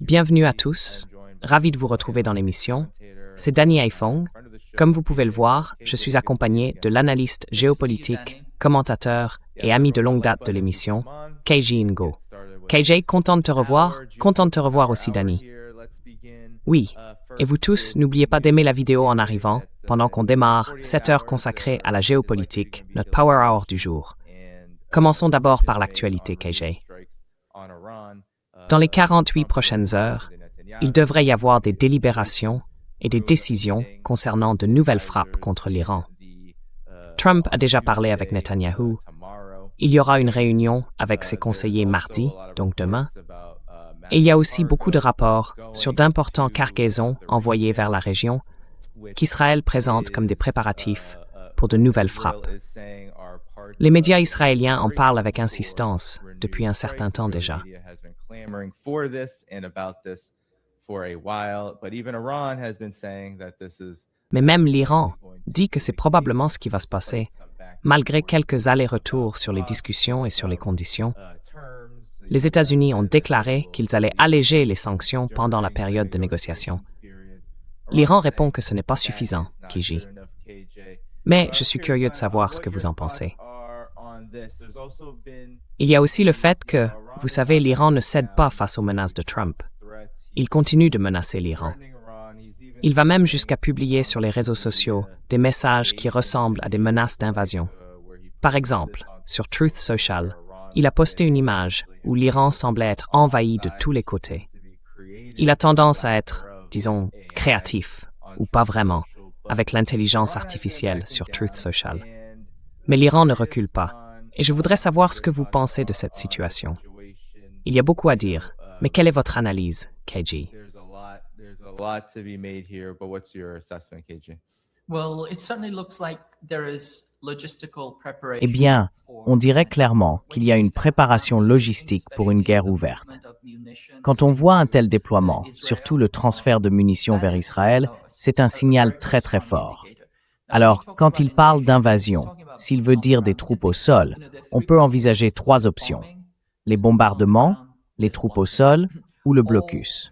Bienvenue à tous, ravi de vous retrouver dans l'émission. C'est Danny Haiphong. Comme vous pouvez le voir, je suis accompagné de l'analyste géopolitique, commentateur et ami de longue date de l'émission, KJ Ngo. KJ, content de te revoir aussi Danny. Oui, et vous tous, n'oubliez pas d'aimer la vidéo en arrivant, pendant qu'on démarre 7 heures consacrées à la géopolitique, notre Power Hour du jour. Commençons d'abord par l'actualité, KJ. Dans les 48 prochaines heures, il devrait y avoir des délibérations et des décisions concernant de nouvelles frappes contre l'Iran. Trump a déjà parlé avec Netanyahou. Il y aura une réunion avec ses conseillers mardi, donc demain. Et il y a aussi beaucoup de rapports sur d'importants cargaisons envoyées vers la région qu'Israël présente comme des préparatifs pour de nouvelles frappes. Les médias israéliens en parlent avec insistance depuis un certain temps déjà. Mais même l'Iran dit que c'est probablement ce qui va se passer, malgré quelques allers-retours sur les discussions et sur les conditions. Les États-Unis ont déclaré qu'ils allaient alléger les sanctions pendant la période de négociation. L'Iran répond que ce n'est pas suffisant, KJ. Mais je suis curieux de savoir ce que vous en pensez. Il y a aussi le fait que, vous savez, l'Iran ne cède pas face aux menaces de Trump. Il continue de menacer l'Iran. Il va même jusqu'à publier sur les réseaux sociaux des messages qui ressemblent à des menaces d'invasion. Par exemple, sur Truth Social, il a posté une image où l'Iran semblait être envahi de tous les côtés. Il a tendance à être, disons, créatif, ou pas vraiment, avec l'intelligence artificielle sur Truth Social. Mais l'Iran ne recule pas, et je voudrais savoir ce que vous pensez de cette situation. Il y a beaucoup à dire, mais quelle est votre analyse, KJ? Eh bien, on dirait clairement qu'il y a une préparation logistique pour une guerre ouverte. Quand on voit un tel déploiement, surtout le transfert de munitions vers Israël, c'est un signal très très fort. Alors, quand il parle d'invasion, s'il veut dire des troupes au sol, on peut envisager 3 options. Les bombardements, les troupes au sol ou le blocus.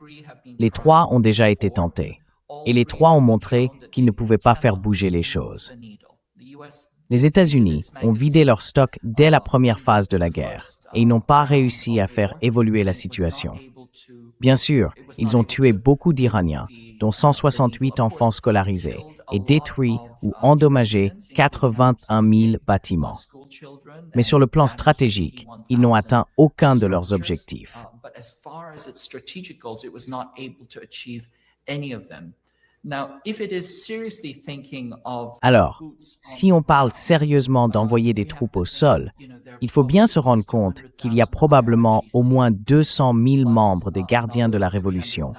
Les 3 ont déjà été tentés. Et les 3 ont montré qu'ils ne pouvaient pas faire bouger les choses. Les États-Unis ont vidé leur stock dès la première phase de la guerre et ils n'ont pas réussi à faire évoluer la situation. Bien sûr, ils ont tué beaucoup d'Iraniens, dont 168 enfants scolarisés, et détruit ou endommagé 81 000 bâtiments. Mais sur le plan stratégique, ils n'ont atteint aucun de leurs objectifs. Alors, si on parle sérieusement d'envoyer des troupes au sol, il faut bien se rendre compte qu'il y a probablement au moins 200 000 membres des gardiens de la Révolution,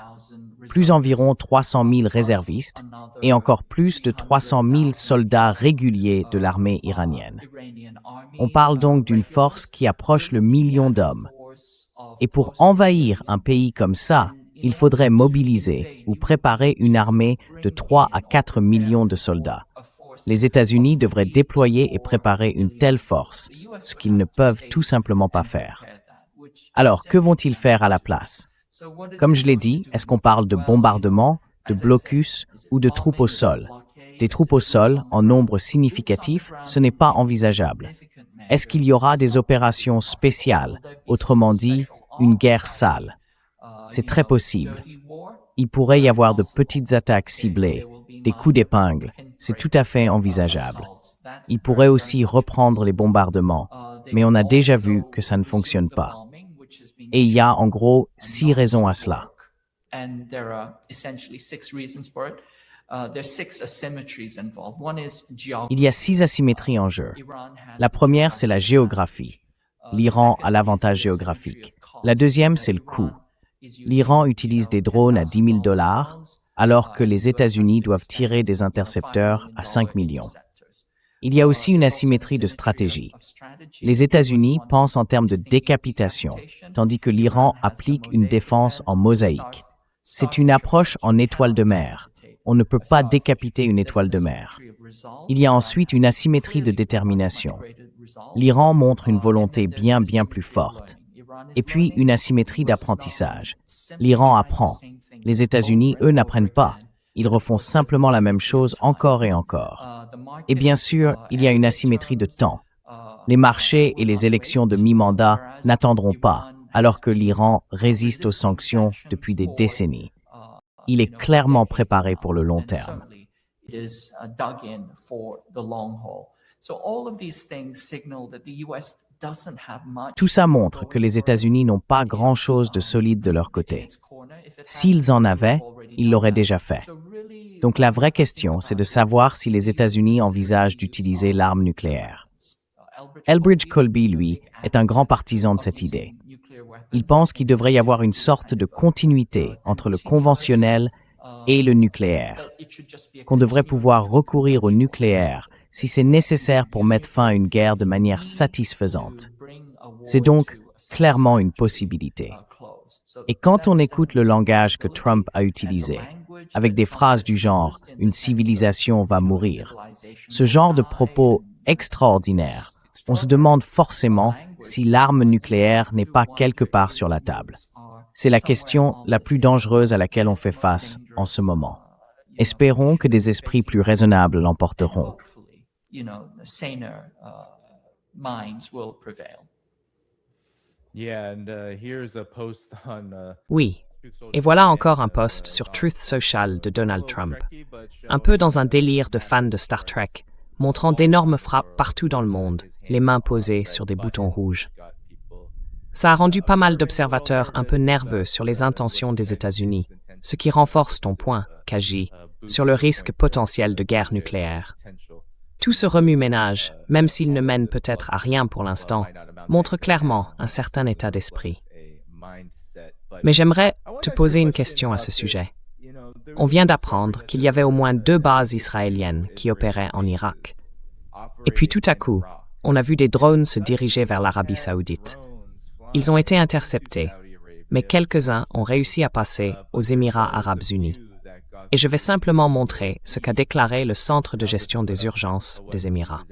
plus environ 300 000 réservistes et encore plus de 300 000 soldats réguliers de l'armée iranienne. On parle donc d'une force qui approche le million d'hommes. Et pour envahir un pays comme ça, il faudrait mobiliser ou préparer une armée de 3 à 4 millions de soldats. Les États-Unis devraient déployer et préparer une telle force, ce qu'ils ne peuvent tout simplement pas faire. Alors, que vont-ils faire à la place? Comme je l'ai dit, est-ce qu'on parle de bombardement, de blocus ou de troupes au sol? Des troupes au sol, en nombre significatif, ce n'est pas envisageable. Est-ce qu'il y aura des opérations spéciales, autrement dit, une guerre sale? C'est très possible. Il pourrait y avoir de petites attaques ciblées, des coups d'épingle, c'est tout à fait envisageable. Il pourrait aussi reprendre les bombardements, mais on a déjà vu que ça ne fonctionne pas. Et il y a en gros 6 raisons à cela. Il y a 6 asymétries en jeu. La première, c'est la géographie. L'Iran a l'avantage géographique. La deuxième, c'est le coût. L'Iran utilise des drones à $10 000, alors que les États-Unis doivent tirer des intercepteurs à 5 millions. Il y a aussi une asymétrie de stratégie. Les États-Unis pensent en termes de décapitation, tandis que l'Iran applique une défense en mosaïque. C'est une approche en étoile de mer. On ne peut pas décapiter une étoile de mer. Il y a ensuite une asymétrie de détermination. L'Iran montre une volonté bien plus forte. Et puis, une asymétrie d'apprentissage. L'Iran apprend. Les États-Unis, eux, n'apprennent pas. Ils refont simplement la même chose encore et encore. Et bien sûr, il y a une asymétrie de temps. Les marchés et les élections de mi-mandat n'attendront pas, alors que l'Iran résiste aux sanctions depuis des décennies. Il est clairement préparé pour le long terme. Tout ça montre que les États-Unis n'ont pas grand-chose de solide de leur côté. S'ils en avaient, ils l'auraient déjà fait. Donc la vraie question, c'est de savoir si les États-Unis envisagent d'utiliser l'arme nucléaire. Elbridge Colby, lui, est un grand partisan de cette idée. Il pense qu'il devrait y avoir une sorte de continuité entre le conventionnel et le nucléaire, qu'on devrait pouvoir recourir au nucléaire si c'est nécessaire pour mettre fin à une guerre de manière satisfaisante. C'est donc clairement une possibilité. Et quand on écoute le langage que Trump a utilisé, avec des phrases du genre « une civilisation va mourir », ce genre de propos extraordinaires, on se demande forcément si l'arme nucléaire n'est pas quelque part sur la table. C'est la question la plus dangereuse à laquelle on fait face en ce moment. Espérons que des esprits plus raisonnables l'emporteront. Oui, et voilà encore un post sur Truth Social de Donald Trump, un peu dans un délire de fan de Star Trek, montrant d'énormes frappes partout dans le monde, les mains posées sur des boutons rouges. Ça a rendu pas mal d'observateurs un peu nerveux sur les intentions des États-Unis, ce qui renforce ton point, Kaji, sur le risque potentiel de guerre nucléaire. Tout ce remue-ménage, même s'il ne mène peut-être à rien pour l'instant, montre clairement un certain état d'esprit. Mais j'aimerais te poser une question à ce sujet. On vient d'apprendre qu'il y avait au moins 2 bases israéliennes qui opéraient en Irak. Et puis tout à coup, on a vu des drones se diriger vers l'Arabie saoudite. Ils ont été interceptés, mais quelques-uns ont réussi à passer aux Émirats arabes unis. Et je vais simplement montrer ce qu'a déclaré le Centre de gestion des urgences des Émirats.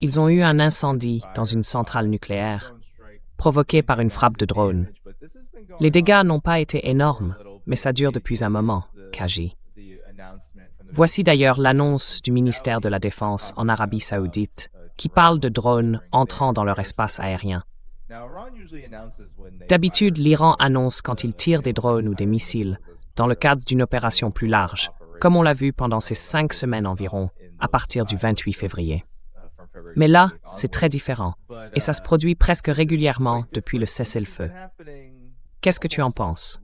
Ils ont eu un incendie dans une centrale nucléaire, provoqué par une frappe de drone. Les dégâts n'ont pas été énormes, mais ça dure depuis un moment, Kaji. Voici d'ailleurs l'annonce du ministère de la Défense en Arabie saoudite, qui parle de drones entrant dans leur espace aérien. D'habitude, l'Iran annonce quand il tire des drones ou des missiles, dans le cadre d'une opération plus large, comme on l'a vu pendant ces 5 semaines environ, à partir du 28 février. Mais là, c'est très différent, et ça se produit presque régulièrement depuis le cessez-le-feu. Qu'est-ce que tu en penses?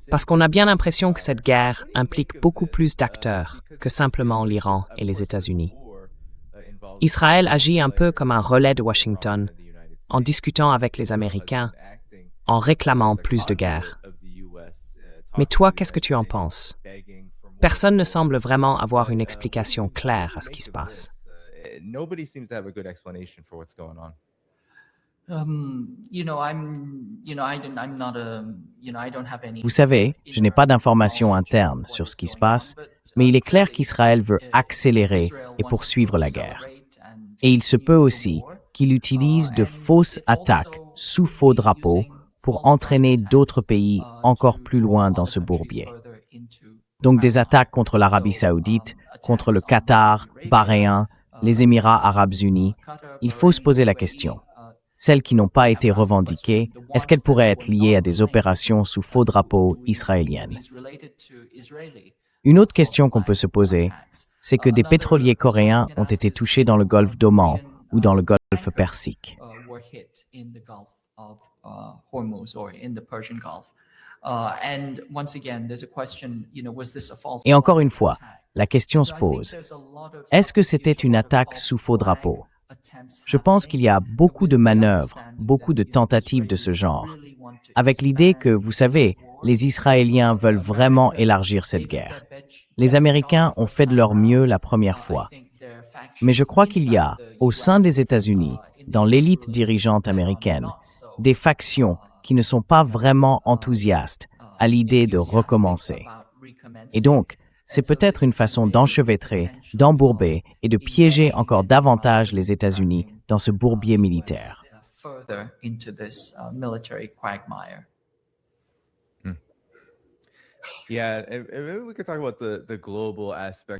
Parce qu'on a bien l'impression que cette guerre implique beaucoup plus d'acteurs que simplement l'Iran et les États-Unis. Israël agit un peu comme un relais de Washington, en discutant avec les Américains, en réclamant plus de guerre. Mais toi, qu'est-ce que tu en penses? Personne ne semble vraiment avoir une explication claire à ce qui se passe. Vous savez, je n'ai pas d'informations internes sur ce qui se passe, mais il est clair qu'Israël veut accélérer et poursuivre la guerre. Et il se peut aussi qu'il utilise de fausses attaques sous faux drapeaux pour entraîner d'autres pays encore plus loin dans ce bourbier. Donc des attaques contre l'Arabie saoudite, contre le Qatar, Bahreïn, les Émirats arabes unis. Il faut se poser la question. Celles qui n'ont pas été revendiquées, est-ce qu'elles pourraient être liées à des opérations sous faux drapeaux israéliennes? Une autre question qu'on peut se poser, c'est que des pétroliers coréens ont été touchés dans le golfe d'Oman ou dans le golfe Persique. Et encore une fois, la question se pose, est-ce que c'était une attaque sous faux drapeau? Je pense qu'il y a beaucoup de manœuvres, beaucoup de tentatives de ce genre, avec l'idée que, vous savez, les Israéliens veulent vraiment élargir cette guerre. Les Américains ont fait de leur mieux la première fois. Mais je crois qu'il y a, au sein des États-Unis, dans l'élite dirigeante américaine, des factions qui ne sont pas vraiment enthousiastes à l'idée de recommencer. Et donc, c'est peut-être une façon d'enchevêtrer, d'embourber et de piéger encore davantage les États-Unis dans ce bourbier militaire.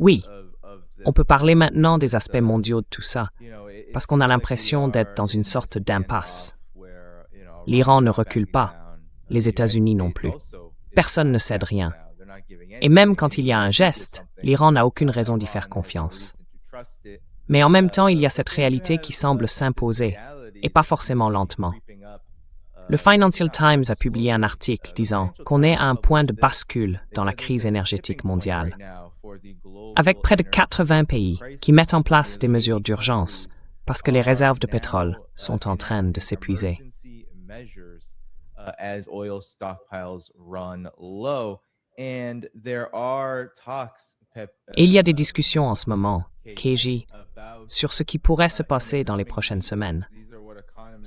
Oui, on peut parler maintenant des aspects mondiaux de tout ça, parce qu'on a l'impression d'être dans une sorte d'impasse. L'Iran ne recule pas, les États-Unis non plus. Personne ne cède rien. Et même quand il y a un geste, l'Iran n'a aucune raison d'y faire confiance. Mais en même temps, il y a cette réalité qui semble s'imposer, et pas forcément lentement. Le Financial Times a publié un article disant qu'on est à un point de bascule dans la crise énergétique mondiale, avec près de 80 pays qui mettent en place des mesures d'urgence parce que les réserves de pétrole sont en train de s'épuiser. Et il y a des discussions en ce moment, KG, sur ce qui pourrait se passer dans les prochaines semaines.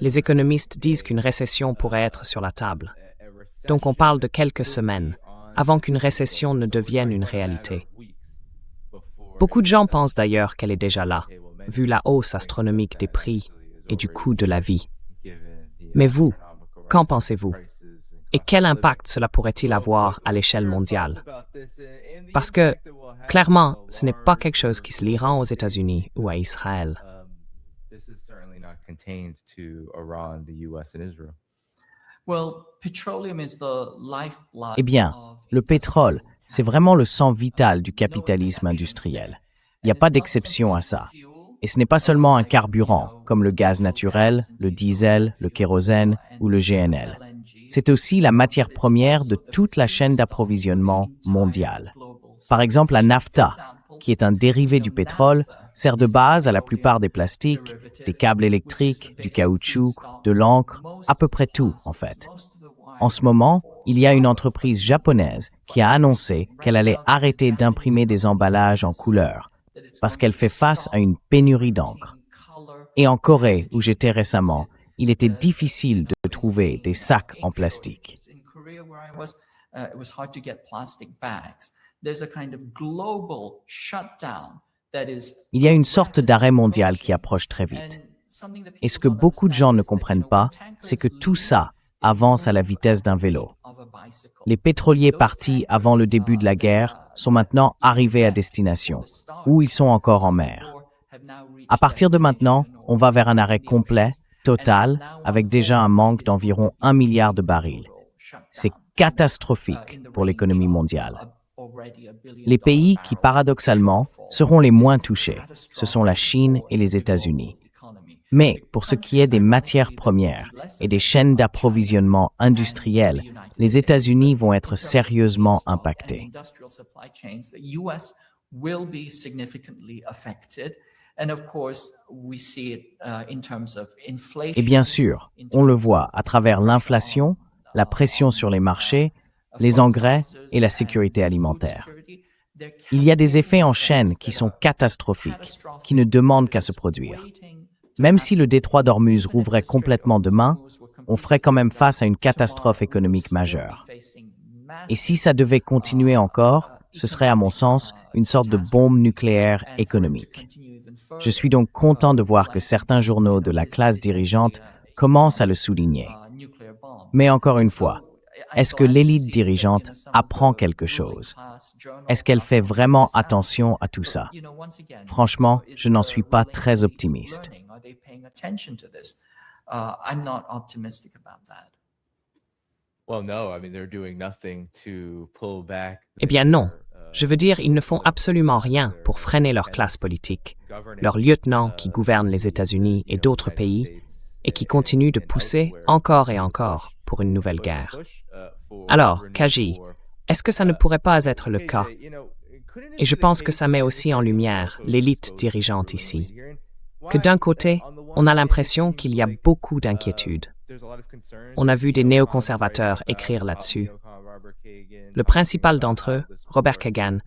Les économistes disent qu'une récession pourrait être sur la table. Donc on parle de quelques semaines, avant qu'une récession ne devienne une réalité. Beaucoup de gens pensent d'ailleurs qu'elle est déjà là, vu la hausse astronomique des prix et du coût de la vie. Mais vous, qu'en pensez-vous? Et quel impact cela pourrait-il avoir à l'échelle mondiale? Parce que, clairement, ce n'est pas quelque chose qui se liera aux États-Unis ou à Israël. Eh bien, le pétrole, c'est vraiment le sang vital du capitalisme industriel. Il n'y a pas d'exception à ça. Et ce n'est pas seulement un carburant, comme le gaz naturel, le diesel, le kérosène ou le GNL. C'est aussi la matière première de toute la chaîne d'approvisionnement mondiale. Par exemple, la nafta, qui est un dérivé du pétrole, sert de base à la plupart des plastiques, des câbles électriques, du caoutchouc, de l'encre, à peu près tout, en fait. En ce moment, il y a une entreprise japonaise qui a annoncé qu'elle allait arrêter d'imprimer des emballages en couleur parce qu'elle fait face à une pénurie d'encre. Et en Corée, où j'étais récemment, il était difficile de trouver des sacs en plastique. Il y a une sorte d'arrêt mondial qui approche très vite. Et ce que beaucoup de gens ne comprennent pas, c'est que tout ça avance à la vitesse d'un vélo. Les pétroliers partis avant le début de la guerre sont maintenant arrivés à destination, ou ils sont encore en mer. À partir de maintenant, on va vers un arrêt complet, total, avec déjà un manque d'environ 1 milliard de barils. C'est catastrophique pour l'économie mondiale. Les pays qui, paradoxalement, seront les moins touchés, ce sont la Chine et les États-Unis. Mais pour ce qui est des matières premières et des chaînes d'approvisionnement industrielles, les États-Unis vont être sérieusement impactés. Et bien sûr, on le voit à travers l'inflation, la pression sur les marchés, les engrais et la sécurité alimentaire. Il y a des effets en chaîne qui sont catastrophiques, qui ne demandent qu'à se produire. Même si le détroit d'Ormuz rouvrait complètement demain, on ferait quand même face à une catastrophe économique majeure. Et si ça devait continuer encore, ce serait à mon sens une sorte de bombe nucléaire économique. Je suis donc content de voir que certains journaux de la classe dirigeante commencent à le souligner. Mais encore une fois, est-ce que l'élite dirigeante apprend quelque chose? Est-ce qu'elle fait vraiment attention à tout ça? Franchement, je n'en suis pas très optimiste. Eh bien non. Je veux dire, ils ne font absolument rien pour freiner leur classe politique, leurs lieutenants qui gouvernent les États-Unis et d'autres pays, et qui continuent de pousser encore et encore pour une nouvelle guerre. Alors, Kaji, est-ce que ça ne pourrait pas être le cas? Et je pense que ça met aussi en lumière l'élite dirigeante ici. Que d'un côté, on a l'impression qu'il y a beaucoup d'inquiétudes. On a vu des néoconservateurs écrire là-dessus. Le principal d'entre eux, Robert Kagan,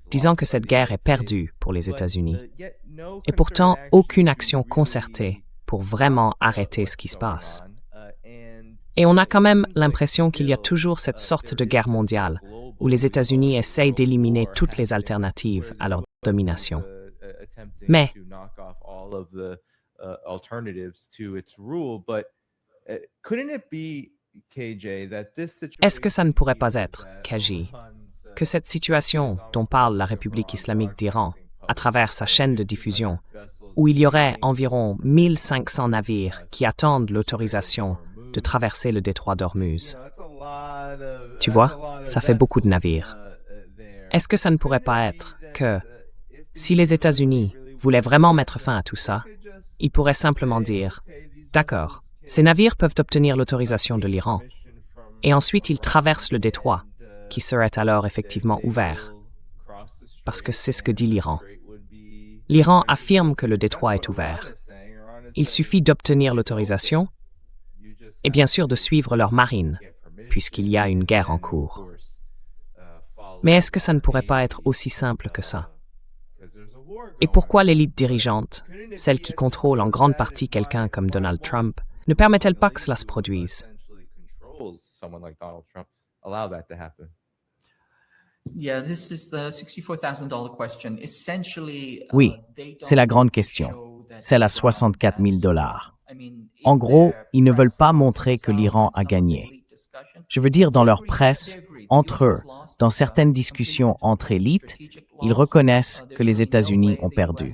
disant que cette guerre est perdue pour les États-Unis. Et pourtant, aucune action concertée pour vraiment arrêter ce qui se passe. Et on a quand même l'impression qu'il y a toujours cette sorte de guerre mondiale, où les États-Unis essayent d'éliminer toutes les alternatives à leur domination. Mais est-ce que ça ne pourrait pas être, KJ, que cette situation dont parle la République islamique d'Iran, à travers sa chaîne de diffusion, où il y aurait environ 1500 navires qui attendent l'autorisation de traverser le détroit d'Ormuz. Tu vois, ça fait beaucoup de navires. Est-ce que ça ne pourrait pas être que, si les États-Unis voulaient vraiment mettre fin à tout ça, ils pourraient simplement dire « D'accord, ces navires peuvent obtenir l'autorisation de l'Iran, et ensuite ils traversent le détroit, qui serait alors effectivement ouvert. » Parce que c'est ce que dit l'Iran. L'Iran affirme que le détroit est ouvert. Il suffit d'obtenir l'autorisation et bien sûr de suivre leur marine, puisqu'il y a une guerre en cours. Mais est-ce que ça ne pourrait pas être aussi simple que ça? Et pourquoi l'élite dirigeante, celle qui contrôle en grande partie quelqu'un comme Donald Trump, ne permet-elle pas que cela se produise? Oui, c'est la grande question, celle à 64 000 $. En gros, ils ne veulent pas montrer que l'Iran a gagné. Je veux dire, dans leur presse, entre eux, dans certaines discussions entre élites, ils reconnaissent que les États-Unis ont perdu.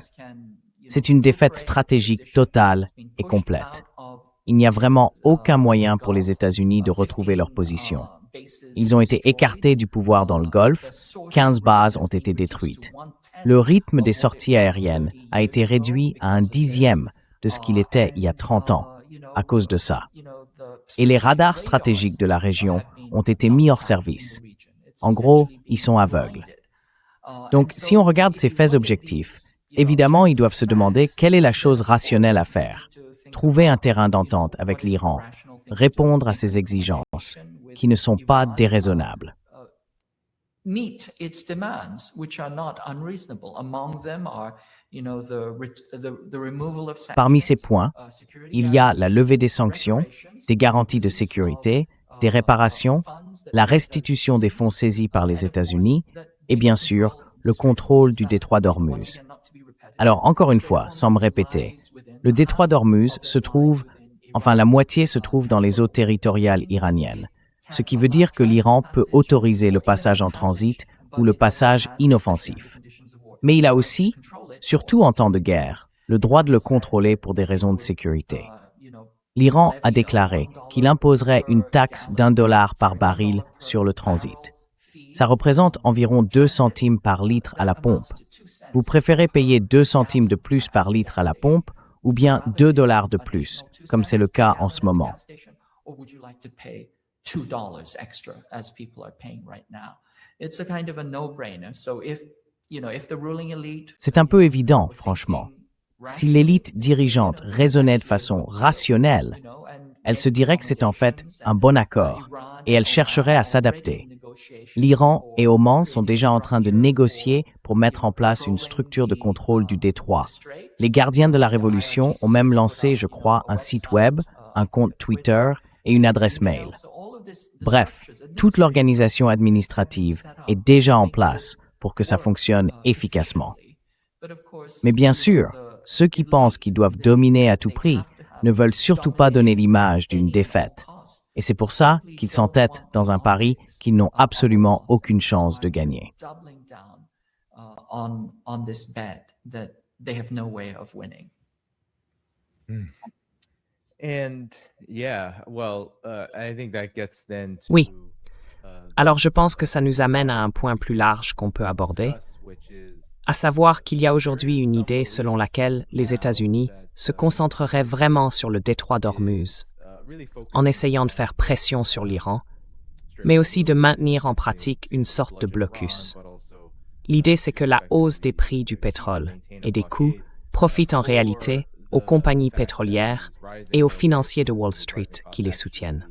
C'est une défaite stratégique totale et complète. Il n'y a vraiment aucun moyen pour les États-Unis de retrouver leur position. Ils ont été écartés du pouvoir dans le Golfe, 15 bases ont été détruites. Le rythme des sorties aériennes a été réduit à 1/10 de ce qu'il était il y a 30 ans, à cause de ça. Et les radars stratégiques de la région ont été mis hors service. En gros, ils sont aveugles. Donc, si on regarde ces faits objectifs, évidemment, ils doivent se demander quelle est la chose rationnelle à faire. Trouver un terrain d'entente avec l'Iran, répondre à ses exigences, qui ne sont pas déraisonnables. Parmi ces points, il y a la levée des sanctions, des garanties de sécurité, des réparations, la restitution des fonds saisis par les États-Unis et bien sûr, le contrôle du détroit d'Ormuz. Alors, encore une fois, sans me répéter, le détroit d'Ormuz se trouve, enfin la moitié se trouve dans les eaux territoriales iraniennes, ce qui veut dire que l'Iran peut autoriser le passage en transit ou le passage inoffensif. Mais il a aussi, surtout en temps de guerre, le droit de le contrôler pour des raisons de sécurité. L'Iran a déclaré qu'il imposerait une taxe d'$1 par baril sur le transit. Ça représente environ 2 centimes par litre à la pompe. Vous préférez payer 2 centimes de plus par litre à la pompe ou bien $2 de plus, comme c'est le cas en ce moment? C'est un peu évident, franchement. Si l'élite dirigeante raisonnait de façon rationnelle, elle se dirait que c'est en fait un bon accord et elle chercherait à s'adapter. L'Iran et Oman sont déjà en train de négocier pour mettre en place une structure de contrôle du détroit. Les gardiens de la révolution ont même lancé, je crois, un site web, un compte Twitter et une adresse mail. Bref, toute l'organisation administrative est déjà en place pour que ça fonctionne efficacement. Mais bien sûr, ceux qui pensent qu'ils doivent dominer à tout prix ne veulent surtout pas donner l'image d'une défaite. Et c'est pour ça qu'ils s'entêtent dans un pari qu'ils n'ont absolument aucune chance de gagner. Oui. Alors je pense que ça nous amène à un point plus large qu'on peut aborder, à savoir qu'il y a aujourd'hui une idée selon laquelle les États-Unis se concentreraient vraiment sur le détroit d'Ormuz, en essayant de faire pression sur l'Iran, mais aussi de maintenir en pratique une sorte de blocus. L'idée, c'est que la hausse des prix du pétrole et des coûts profite en réalité aux compagnies pétrolières et aux financiers de Wall Street qui les soutiennent.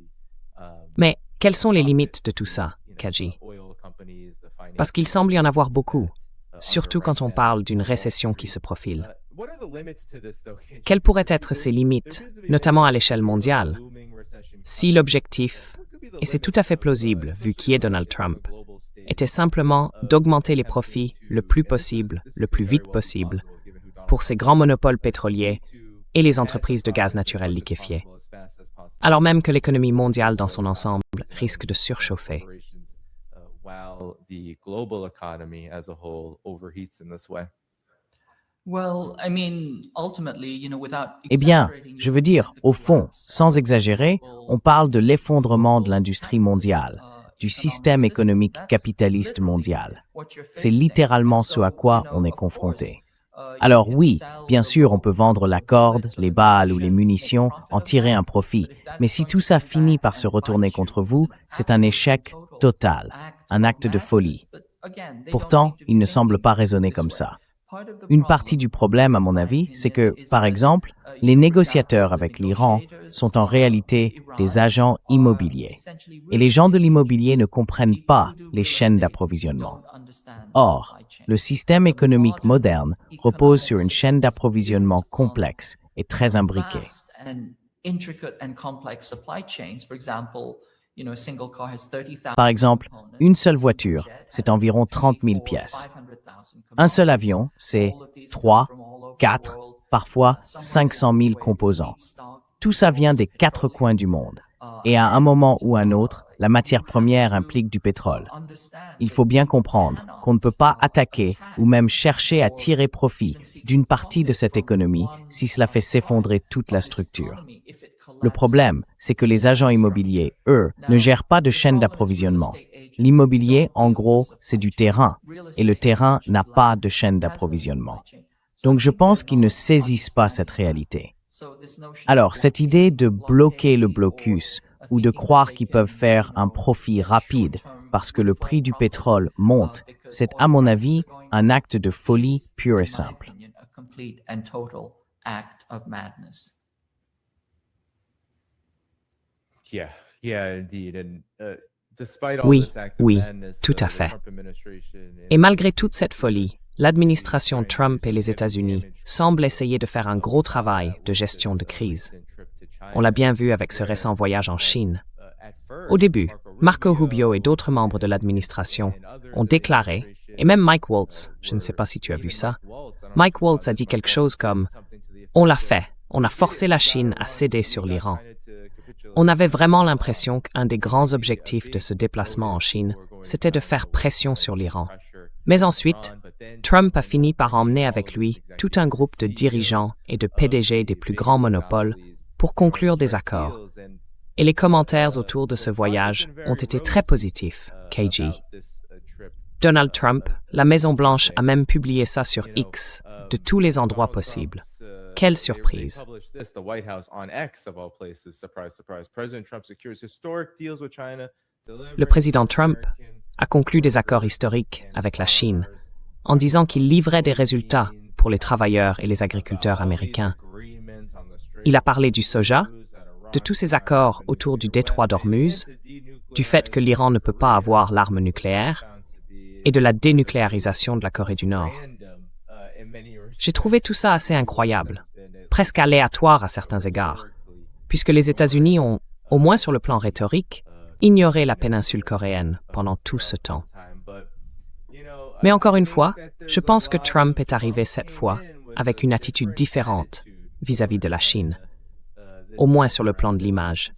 Mais quelles sont les limites de tout ça, Kaji? Parce qu'il semble y en avoir beaucoup, surtout quand on parle d'une récession qui se profile. Quelles pourraient être ces limites, notamment à l'échelle mondiale? Si l'objectif, et c'est tout à fait plausible vu qui est Donald Trump, était simplement d'augmenter les profits le plus possible, le plus vite possible, pour ces grands monopoles pétroliers et les entreprises de gaz naturel liquéfié, alors même que l'économie mondiale dans son ensemble risque de surchauffer. Eh bien, je veux dire, au fond, sans exagérer, on parle de l'effondrement de l'industrie mondiale, du système économique capitaliste mondial. C'est littéralement ce à quoi on est confronté. Alors oui, bien sûr, on peut vendre la corde, les balles ou les munitions, en tirer un profit, mais si tout ça finit par se retourner contre vous, c'est un échec total, un acte de folie. Pourtant, il ne semble pas raisonner comme ça. Une partie du problème, à mon avis, c'est que, par exemple, les négociateurs avec l'Iran sont en réalité des agents immobiliers. Et les gens de l'immobilier ne comprennent pas les chaînes d'approvisionnement. Or, le système économique moderne repose sur une chaîne d'approvisionnement complexe et très imbriquée. Par exemple, une seule voiture, c'est environ 30 000 pièces. Un seul avion, c'est 3, 4, parfois 500 000 composants. Tout ça vient des quatre coins du monde. Et à un moment ou un autre, la matière première implique du pétrole. Il faut bien comprendre qu'on ne peut pas attaquer ou même chercher à tirer profit d'une partie de cette économie si cela fait s'effondrer toute la structure. Le problème, c'est que les agents immobiliers, eux, ne gèrent pas de chaîne d'approvisionnement. L'immobilier, en gros, c'est du terrain, et le terrain n'a pas de chaîne d'approvisionnement. Donc je pense qu'ils ne saisissent pas cette réalité. Alors, cette idée de bloquer le blocus ou de croire qu'ils peuvent faire un profit rapide parce que le prix du pétrole monte, c'est à mon avis un acte de folie pure et simple. Oui, oui, tout à fait. Et malgré toute cette folie, l'administration Trump et les États-Unis semblent essayer de faire un gros travail de gestion de crise. On l'a bien vu avec ce récent voyage en Chine. Au début, Marco Rubio et d'autres membres de l'administration ont déclaré, et même Mike Waltz, je ne sais pas si tu as vu ça, Mike Waltz a dit quelque chose comme « On l'a fait, on a forcé la Chine à céder sur l'Iran ». On avait vraiment l'impression qu'un des grands objectifs de ce déplacement en Chine, c'était de faire pression sur l'Iran. Mais ensuite, Trump a fini par emmener avec lui tout un groupe de dirigeants et de PDG des plus grands monopoles pour conclure des accords. Et les commentaires autour de ce voyage ont été très positifs, KG. Donald Trump, la Maison-Blanche a même publié ça sur X, de tous les endroits possibles. Quelle surprise! Le président Trump a conclu des accords historiques avec la Chine en disant qu'il livrait des résultats pour les travailleurs et les agriculteurs américains. Il a parlé du soja, de tous ces accords autour du détroit d'Ormuz, du fait que l'Iran ne peut pas avoir l'arme nucléaire et de la dénucléarisation de la Corée du Nord. J'ai trouvé tout ça assez incroyable, presque aléatoire à certains égards, puisque les États-Unis ont, au moins sur le plan rhétorique, ignoré la péninsule coréenne pendant tout ce temps. Mais encore une fois, je pense que Trump est arrivé cette fois avec une attitude différente vis-à-vis de la Chine, au moins sur le plan de l'image.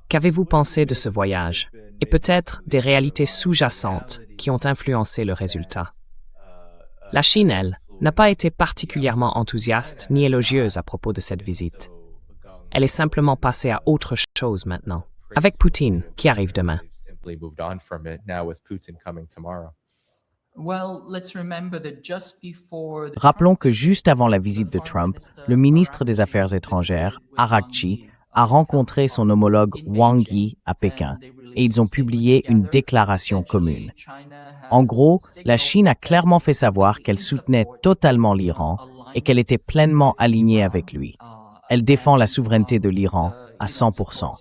Qu'avez-vous pensé de ce voyage et peut-être des réalités sous-jacentes qui ont influencé le résultat? La Chine, elle, n'a pas été particulièrement enthousiaste ni élogieuse à propos de cette visite. Elle est simplement passée à autre chose maintenant, avec Poutine qui arrive demain. Rappelons que juste avant la visite de Trump, le ministre des Affaires étrangères, Araqchi, a rencontré son homologue Wang Yi à Pékin et ils ont publié une déclaration commune. En gros, la Chine a clairement fait savoir qu'elle soutenait totalement l'Iran et qu'elle était pleinement alignée avec lui. Elle défend la souveraineté de l'Iran à 100%.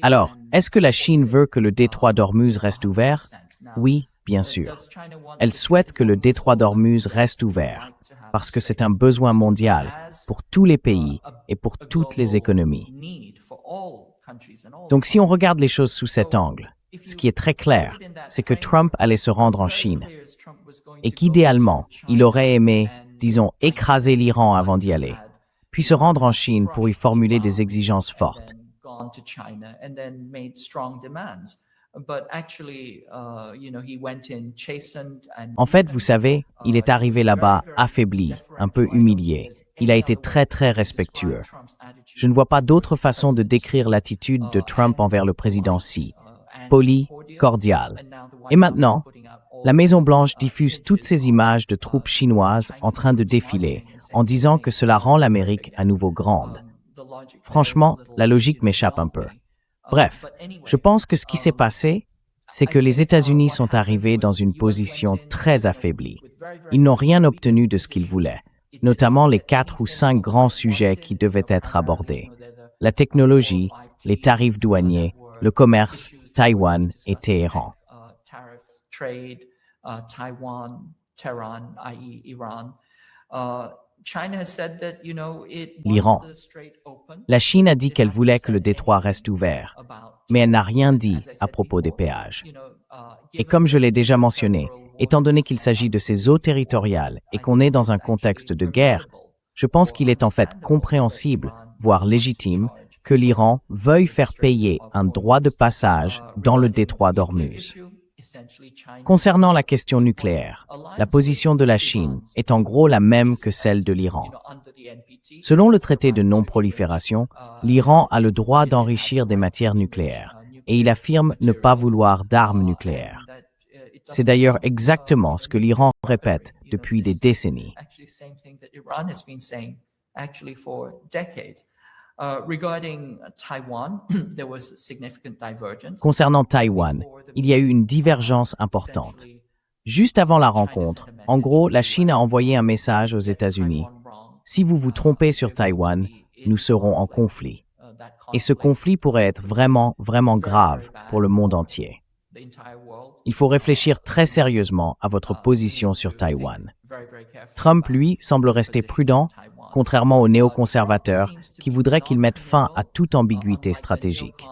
Alors, est-ce que la Chine veut que le détroit d'Ormuz reste ouvert? Oui, bien sûr. Elle souhaite que le détroit d'Ormuz reste ouvert. parce que c'est un besoin mondial pour tous les pays et pour toutes les économies. Donc si on regarde les choses sous cet angle, ce qui est très clair, c'est que Trump allait se rendre en Chine et qu'idéalement, il aurait aimé, disons, écraser l'Iran avant d'y aller, puis se rendre en Chine pour y formuler des exigences fortes. En fait, vous savez, il est arrivé là-bas affaibli, un peu humilié. Il a été très, très respectueux. Je ne vois pas d'autre façon de décrire l'attitude de Trump envers le président Xi. Poli, cordial. Et maintenant, la Maison-Blanche diffuse toutes ces images de troupes chinoises en train de défiler, en disant que cela rend l'Amérique à nouveau grande. Franchement, la logique m'échappe un peu. Bref, je pense que ce qui s'est passé, c'est que les États-Unis sont arrivés dans une position très affaiblie. Ils n'ont rien obtenu de ce qu'ils voulaient, notamment les 4 ou 5 grands sujets qui devaient être abordés. La technologie, les tarifs douaniers, le commerce, Taïwan et Téhéran. L'Iran. La Chine a dit qu'elle voulait que le détroit reste ouvert, mais elle n'a rien dit à propos des péages. Et comme je l'ai déjà mentionné, étant donné qu'il s'agit de ces eaux territoriales et qu'on est dans un contexte de guerre, je pense qu'il est en fait compréhensible, voire légitime, que l'Iran veuille faire payer un droit de passage dans le détroit d'Ormuz. Concernant la question nucléaire, la position de la Chine est en gros la même que celle de l'Iran. Selon le traité de non-prolifération, l'Iran a le droit d'enrichir des matières nucléaires et il affirme ne pas vouloir d'armes nucléaires. C'est d'ailleurs exactement ce que l'Iran répète depuis des décennies. Concernant Taïwan, il y a eu une divergence importante. Juste avant la rencontre, en gros, la Chine a envoyé un message aux États-Unis. Si vous vous trompez sur Taïwan, nous serons en conflit. Et ce conflit pourrait être vraiment, vraiment grave pour le monde entier. Il faut réfléchir très sérieusement à votre position sur Taïwan. Trump, lui, semble rester prudent, contrairement aux néoconservateurs qui voudraient qu'il mette fin à toute ambiguïté stratégique.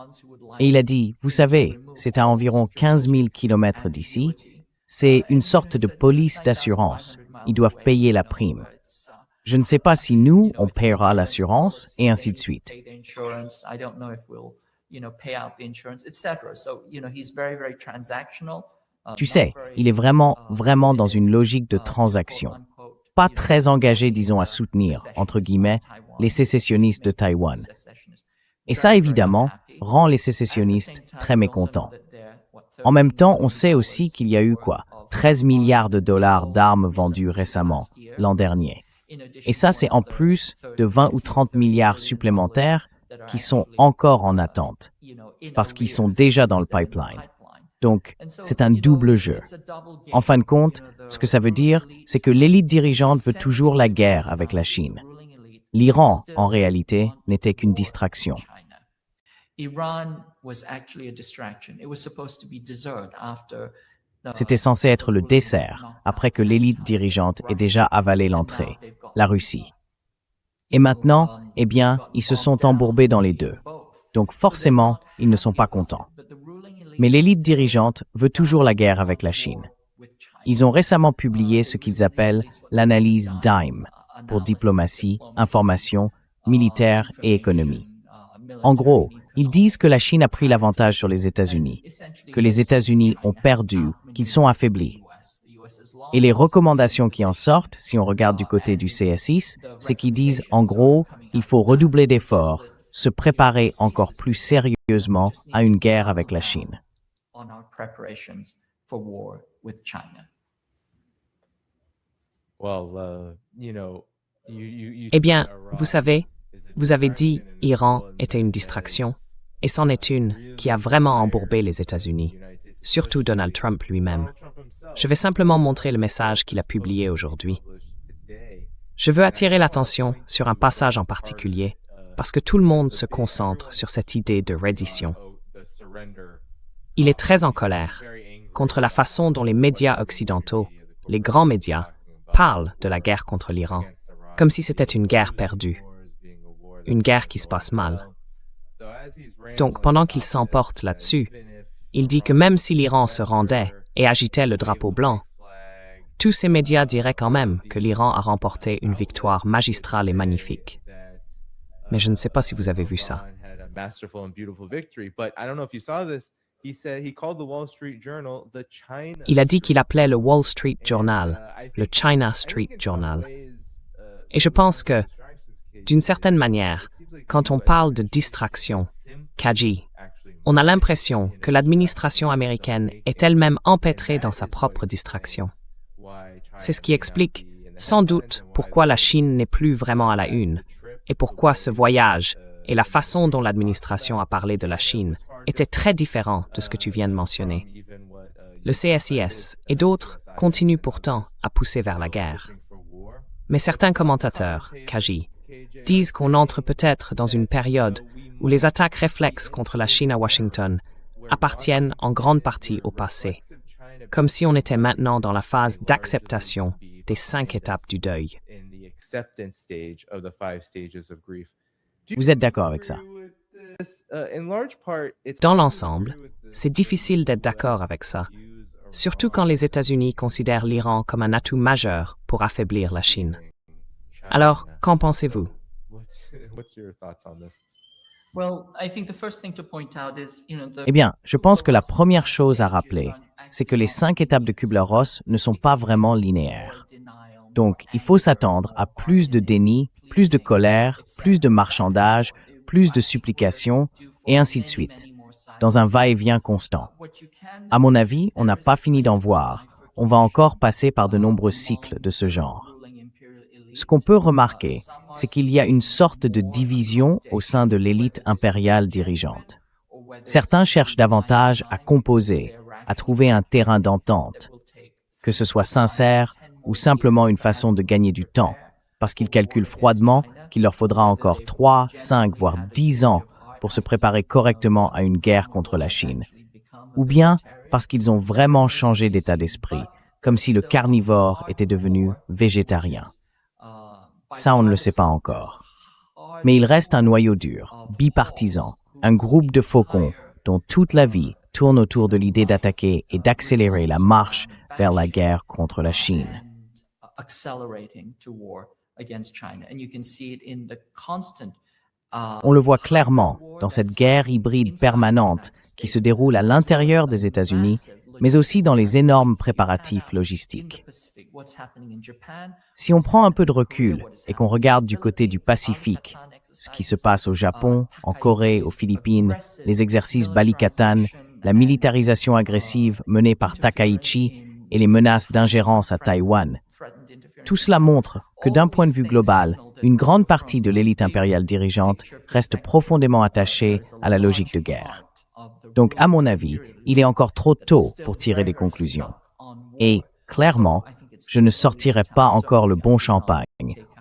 Et il a dit, vous savez, c'est à environ 15 000 kilomètres d'ici, c'est une sorte de police d'assurance, ils doivent payer la prime. Je ne sais pas si nous, on paiera l'assurance, et ainsi de suite. Tu sais, il est vraiment, vraiment dans une logique de transaction. Pas très engagé, disons, à soutenir, entre guillemets, les sécessionnistes de Taïwan. Et ça, évidemment, rend les sécessionnistes très mécontents. En même temps, on sait aussi qu'il y a eu 13 milliards de dollars d'armes vendues récemment, l'an dernier. Et ça, c'est en plus de 20 ou 30 milliards supplémentaires qui sont encore en attente, parce qu'ils sont déjà dans le pipeline. Donc, c'est un double jeu. En fin de compte, ce que ça veut dire, c'est que l'élite dirigeante veut toujours la guerre avec la Chine. L'Iran, en réalité, n'était qu'une distraction. C'était censé être le dessert, après que l'élite dirigeante ait déjà avalé l'entrée, la Russie. Et maintenant, eh bien, ils se sont embourbés dans les deux. Donc forcément, ils ne sont pas contents. Mais l'élite dirigeante veut toujours la guerre avec la Chine. Ils ont récemment publié ce qu'ils appellent l'analyse DIME, pour diplomatie, information, militaire et économie. En gros, ils disent que la Chine a pris l'avantage sur les États-Unis, que les États-Unis ont perdu, qu'ils sont affaiblis. Et les recommandations qui en sortent, si on regarde du côté du CSIS, c'est qu'ils disent, en gros, il faut redoubler d'efforts, se préparer encore plus sérieusement à une guerre avec la Chine. Eh bien, vous savez, vous avez dit Iran était une distraction, et c'en est une qui a vraiment embourbé les États-Unis, surtout Donald Trump lui-même. Je vais simplement montrer le message qu'il a publié aujourd'hui. Je veux attirer l'attention sur un passage en particulier, parce que tout le monde se concentre sur cette idée de reddition. Il est très en colère contre la façon dont les médias occidentaux, les grands médias, parle de la guerre contre l'Iran, comme si c'était une guerre perdue, une guerre qui se passe mal. Donc, pendant qu'il s'emporte là-dessus, il dit que même si l'Iran se rendait et agitait le drapeau blanc, tous ces médias diraient quand même que l'Iran a remporté une victoire magistrale et magnifique. Mais je ne sais pas si vous avez vu ça. Il a dit qu'il appelait le Wall Street Journal le China Street Journal. Et je pense que, d'une certaine manière, quand on parle de distraction, Kaji, on a l'impression que l'administration américaine est elle-même empêtrée dans sa propre distraction. C'est ce qui explique, sans doute, pourquoi la Chine n'est plus vraiment à la une, et pourquoi ce voyage et la façon dont l'administration a parlé de la Chine étaient très différents de ce que tu viens de mentionner. Le CSIS et d'autres continuent pourtant à pousser vers la guerre. Mais certains commentateurs, Kaji, disent qu'on entre peut-être dans une période où les attaques réflexes contre la Chine à Washington appartiennent en grande partie au passé, comme si on était maintenant dans la phase d'acceptation des 5 étapes du deuil. Vous êtes d'accord avec ça? Dans l'ensemble, c'est difficile d'être d'accord avec ça, surtout quand les États-Unis considèrent l'Iran comme un atout majeur pour affaiblir la Chine. Alors, qu'en pensez-vous? Eh bien, je pense que la première chose à rappeler, c'est que les 5 étapes de Kübler-Ross ne sont pas vraiment linéaires. Donc, il faut s'attendre à plus de déni, plus de colère, plus de marchandage, plus de supplications, et ainsi de suite, dans un va-et-vient constant. À mon avis, on n'a pas fini d'en voir. On va encore passer par de nombreux cycles de ce genre. Ce qu'on peut remarquer, c'est qu'il y a une sorte de division au sein de l'élite impériale dirigeante. Certains cherchent davantage à composer, à trouver un terrain d'entente, que ce soit sincère ou simplement une façon de gagner du temps, parce qu'ils calculent froidement qu'il leur faudra encore 3, 5, voire 10 ans pour se préparer correctement à une guerre contre la Chine. Ou bien parce qu'ils ont vraiment changé d'état d'esprit, comme si le carnivore était devenu végétarien. Ça, on ne le sait pas encore. Mais il reste un noyau dur, bipartisan, un groupe de faucons dont toute la vie tourne autour de l'idée d'attaquer et d'accélérer la marche vers la guerre contre la Chine. On le voit clairement dans cette guerre hybride permanente qui se déroule à l'intérieur des États-Unis, mais aussi dans les énormes préparatifs logistiques. Si on prend un peu de recul et qu'on regarde du côté du Pacifique, ce qui se passe au Japon, en Corée, aux Philippines, les exercices Balikatan, la militarisation agressive menée par Takaichi et les menaces d'ingérence à Taïwan, tout cela montre que d'un point de vue global, une grande partie de l'élite impériale dirigeante reste profondément attachée à la logique de guerre. Donc, à mon avis, il est encore trop tôt pour tirer des conclusions. Et, clairement, je ne sortirai pas encore le bon champagne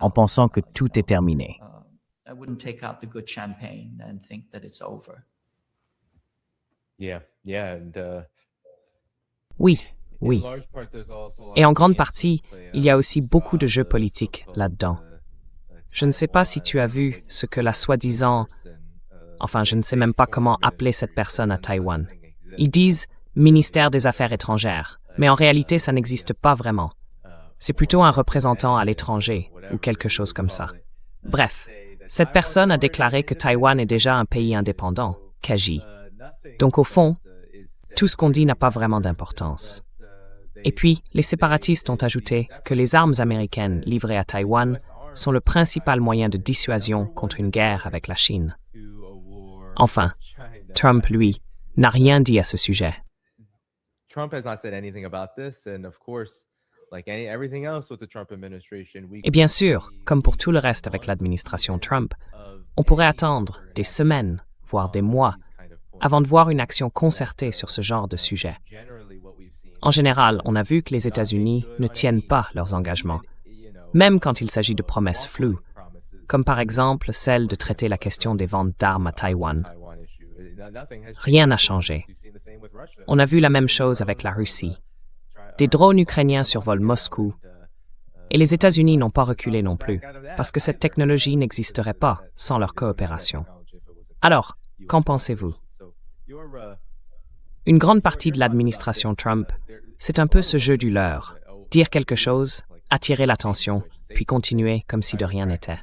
en pensant que tout est terminé. Oui, oui. Et en grande partie, il y a aussi beaucoup de jeux politiques là-dedans. Je ne sais pas si tu as vu ce que la soi-disant... Enfin, je ne sais même pas comment appeler cette personne à Taïwan. Ils disent « ministère des Affaires étrangères », mais en réalité, ça n'existe pas vraiment. C'est plutôt un représentant à l'étranger ou quelque chose comme ça. Bref, cette personne a déclaré que Taïwan est déjà un pays indépendant, Kaji. Donc au fond, tout ce qu'on dit n'a pas vraiment d'importance. Et puis, les séparatistes ont ajouté que les armes américaines livrées à Taïwan sont le principal moyen de dissuasion contre une guerre avec la Chine. Enfin, Trump, lui, n'a rien dit à ce sujet. Et bien sûr, comme pour tout le reste avec l'administration Trump, on pourrait attendre des semaines, voire des mois, avant de voir une action concertée sur ce genre de sujet. En général, on a vu que les États-Unis ne tiennent pas leurs engagements, même quand il s'agit de promesses floues, comme par exemple celle de traiter la question des ventes d'armes à Taïwan. Rien n'a changé. On a vu la même chose avec la Russie. Des drones ukrainiens survolent Moscou. Et les États-Unis n'ont pas reculé non plus, parce que cette technologie n'existerait pas sans leur coopération. Alors, qu'en pensez-vous? Une grande partie de l'administration Trump, c'est un peu ce jeu du leurre. Dire quelque chose, attirer l'attention, puis continuer comme si de rien n'était.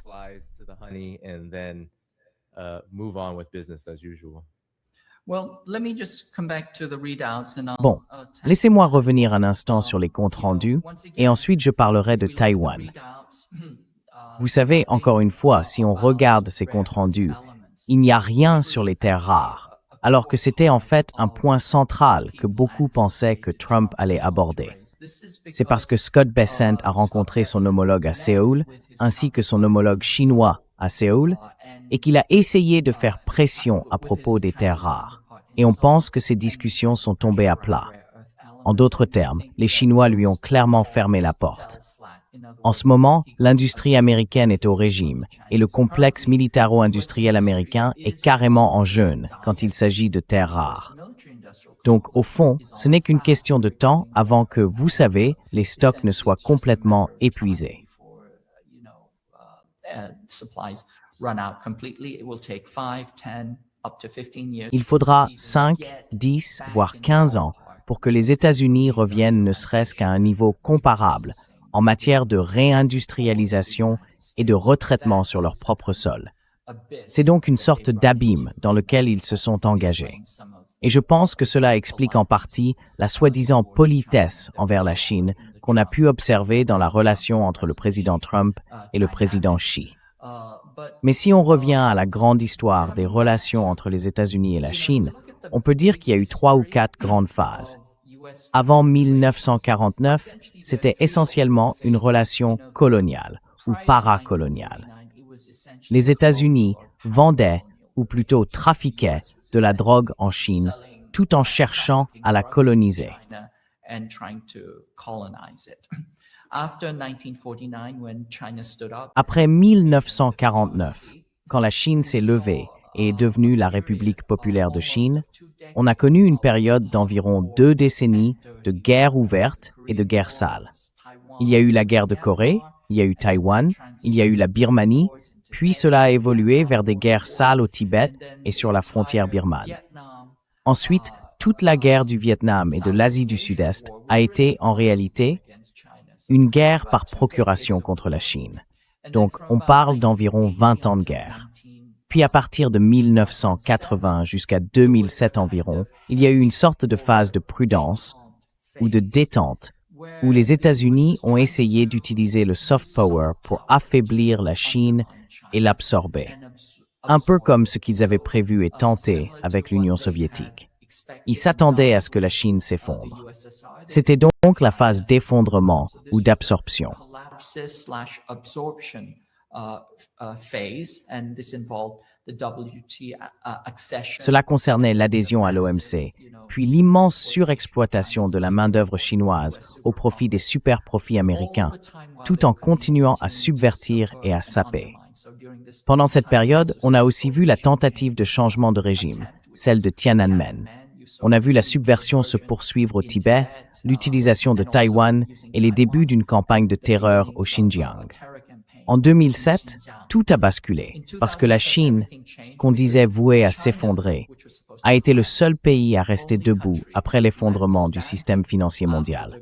Bon, laissez-moi revenir un instant sur les comptes rendus et ensuite je parlerai de Taïwan. Vous savez, encore une fois, si on regarde ces comptes rendus, il n'y a rien sur les terres rares, alors que c'était en fait un point central que beaucoup pensaient que Trump allait aborder. C'est parce que Scott Bessent a rencontré son homologue à Séoul, ainsi que son homologue chinois à Séoul, et qu'il a essayé de faire pression à propos des terres rares. Et on pense que ces discussions sont tombées à plat. En d'autres termes, les Chinois lui ont clairement fermé la porte. En ce moment, l'industrie américaine est au régime et le complexe militaro-industriel américain est carrément en jeûne quand il s'agit de terres rares. Donc, au fond, ce n'est qu'une question de temps avant que, vous savez, les stocks ne soient complètement épuisés. Il faudra 5, 10, voire 15 ans pour que les États-Unis reviennent ne serait-ce qu'à un niveau comparable en matière de réindustrialisation et de retraitement sur leur propre sol. C'est donc une sorte d'abîme dans lequel ils se sont engagés. Et je pense que cela explique en partie la soi-disant politesse envers la Chine qu'on a pu observer dans la relation entre le président Trump et le président Xi. Mais si on revient à la grande histoire des relations entre les États-Unis et la Chine, on peut dire qu'il y a eu 3 ou 4 grandes phases. Avant 1949, c'était essentiellement une relation coloniale ou paracoloniale. Les États-Unis vendaient, ou plutôt trafiquaient, de la drogue en Chine, tout en cherchant à la coloniser. Après 1949, quand la Chine s'est levée et est devenue la République populaire de Chine, on a connu une période d'environ 2 décennies de guerre ouverte et de guerre sale. Il y a eu la guerre de Corée, il y a eu Taïwan, il y a eu la Birmanie, puis cela a évolué vers des guerres sales au Tibet et sur la frontière birmane. Ensuite, toute la guerre du Vietnam et de l'Asie du Sud-Est a été, en réalité, une guerre par procuration contre la Chine. Donc, on parle d'environ 20 ans de guerre. Puis à partir de 1980 jusqu'à 2007 environ, il y a eu une sorte de phase de prudence ou de détente où les États-Unis ont essayé d'utiliser le soft power pour affaiblir la Chine et l'absorber. Un peu comme ce qu'ils avaient prévu et tenté avec l'Union soviétique. Ils s'attendaient à ce que la Chine s'effondre. C'était donc la phase d'effondrement ou d'absorption. Cela concernait l'adhésion à l'OMC, puis l'immense surexploitation de la main-d'œuvre chinoise au profit des super-profits américains, tout en continuant à subvertir et à saper. Pendant cette période, on a aussi vu la tentative de changement de régime, celle de Tiananmen. On a vu la subversion se poursuivre au Tibet, l'utilisation de Taïwan et les débuts d'une campagne de terreur au Xinjiang. En 2007, tout a basculé parce que la Chine, qu'on disait vouée à s'effondrer, a été le seul pays à rester debout après l'effondrement du système financier mondial.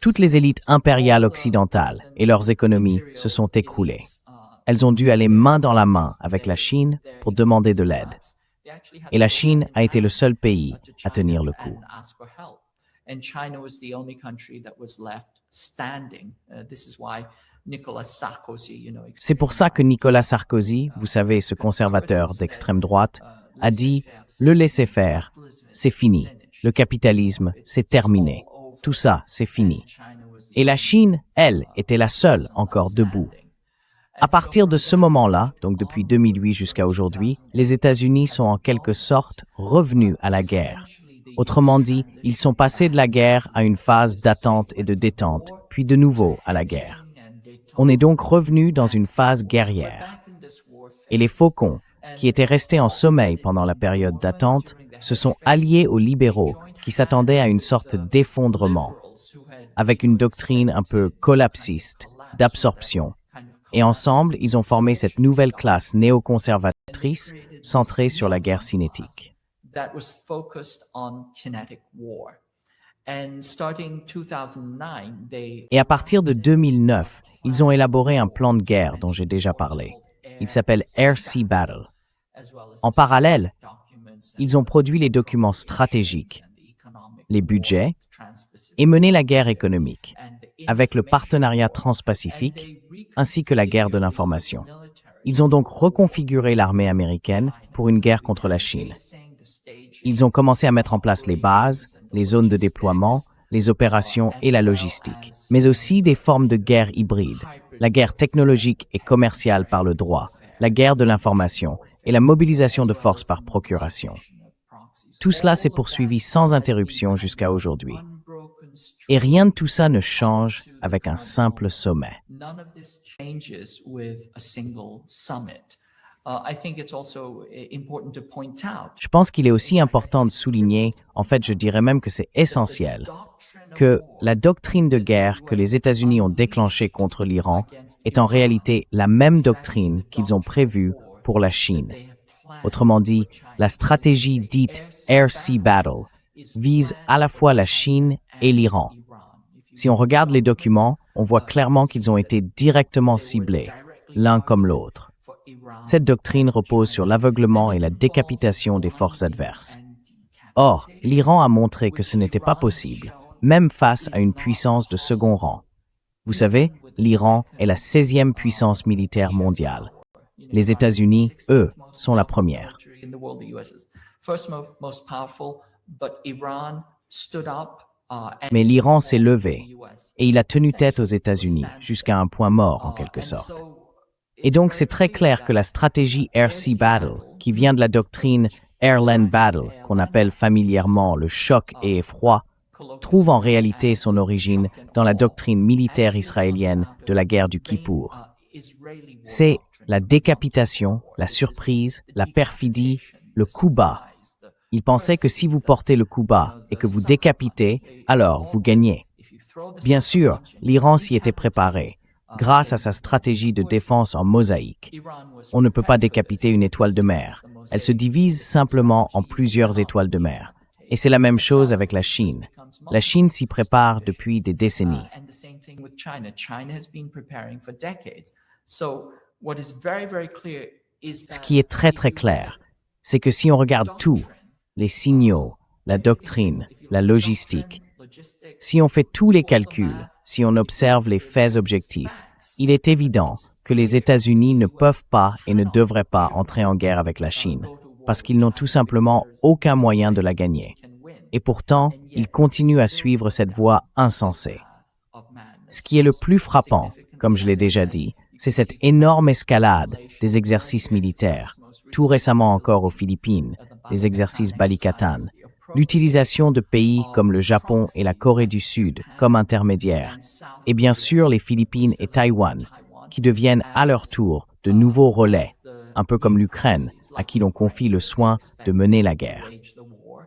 Toutes les élites impériales occidentales et leurs économies se sont écroulées. Elles ont dû aller main dans la main avec la Chine pour demander de l'aide. Et la Chine a été le seul pays à tenir le coup. C'est pour ça que Nicolas Sarkozy, vous savez, ce conservateur d'extrême droite, a dit « Le laisser-faire, c'est fini. Le capitalisme, c'est terminé. Tout ça, c'est fini. » Et la Chine, elle, était la seule encore debout. À partir de ce moment-là, donc depuis 2008 jusqu'à aujourd'hui, les États-Unis sont en quelque sorte revenus à la guerre. Autrement dit, ils sont passés de la guerre à une phase d'attente et de détente, puis de nouveau à la guerre. On est donc revenu dans une phase guerrière. Et les faucons, qui étaient restés en sommeil pendant la période d'attente, se sont alliés aux libéraux qui s'attendaient à une sorte d'effondrement, avec une doctrine un peu collapsiste, d'absorption. Et ensemble, ils ont formé cette nouvelle classe néoconservatrice centrée sur la guerre cinétique. Et à partir de 2009, ils ont élaboré un plan de guerre dont j'ai déjà parlé. Il s'appelle Air-Sea Battle. En parallèle, ils ont produit les documents stratégiques, les budgets et mené la guerre économique, avec le partenariat transpacifique ainsi que la guerre de l'information. Ils ont donc reconfiguré l'armée américaine pour une guerre contre la Chine. Ils ont commencé à mettre en place les bases, les zones de déploiement, les opérations et la logistique, mais aussi des formes de guerre hybride, la guerre technologique et commerciale par le droit, la guerre de l'information et la mobilisation de forces par procuration. Tout cela s'est poursuivi sans interruption jusqu'à aujourd'hui. Et rien de tout ça ne change avec un simple sommet. Je pense qu'il est aussi important de souligner, en fait je dirais même que c'est essentiel, que la doctrine de guerre que les États-Unis ont déclenchée contre l'Iran est en réalité la même doctrine qu'ils ont prévue pour la Chine. Autrement dit, la stratégie dite Air-Sea Battle vise à la fois la Chine et l'Iran. Si on regarde les documents, on voit clairement qu'ils ont été directement ciblés, l'un comme l'autre. Cette doctrine repose sur l'aveuglement et la décapitation des forces adverses. Or, l'Iran a montré que ce n'était pas possible, même face à une puissance de second rang. Vous savez, l'Iran est la 16e puissance militaire mondiale. Les États-Unis, eux, sont la première. Mais l'Iran s'est levé et il a tenu tête aux États-Unis jusqu'à un point mort en quelque sorte. Et donc c'est très clair que la stratégie Air-Sea Battle, qui vient de la doctrine Air-Land Battle, qu'on appelle familièrement le choc et effroi, trouve en réalité son origine dans la doctrine militaire israélienne de la guerre du Kippour. C'est la décapitation, la surprise, la perfidie, le coup bas. Ils pensaient que si vous portez le coup bas et que vous décapitez, alors vous gagnez. Bien sûr, l'Iran s'y était préparé, grâce à sa stratégie de défense en mosaïque. On ne peut pas décapiter une étoile de mer. Elle se divise simplement en plusieurs étoiles de mer. Et c'est la même chose avec la Chine. La Chine s'y prépare depuis des décennies. Ce qui est très très clair, c'est que si on regarde tout, les signaux, la doctrine, la logistique, si on fait tous les calculs, si on observe les faits objectifs, il est évident que les États-Unis ne peuvent pas et ne devraient pas entrer en guerre avec la Chine, parce qu'ils n'ont tout simplement aucun moyen de la gagner. Et pourtant, ils continuent à suivre cette voie insensée. Ce qui est le plus frappant, comme je l'ai déjà dit, c'est cette énorme escalade des exercices militaires, tout récemment encore aux Philippines, les exercices Balikatan, l'utilisation de pays comme le Japon et la Corée du Sud comme intermédiaires, et bien sûr les Philippines et Taïwan, qui deviennent à leur tour de nouveaux relais, un peu comme l'Ukraine, à qui l'on confie le soin de mener la guerre.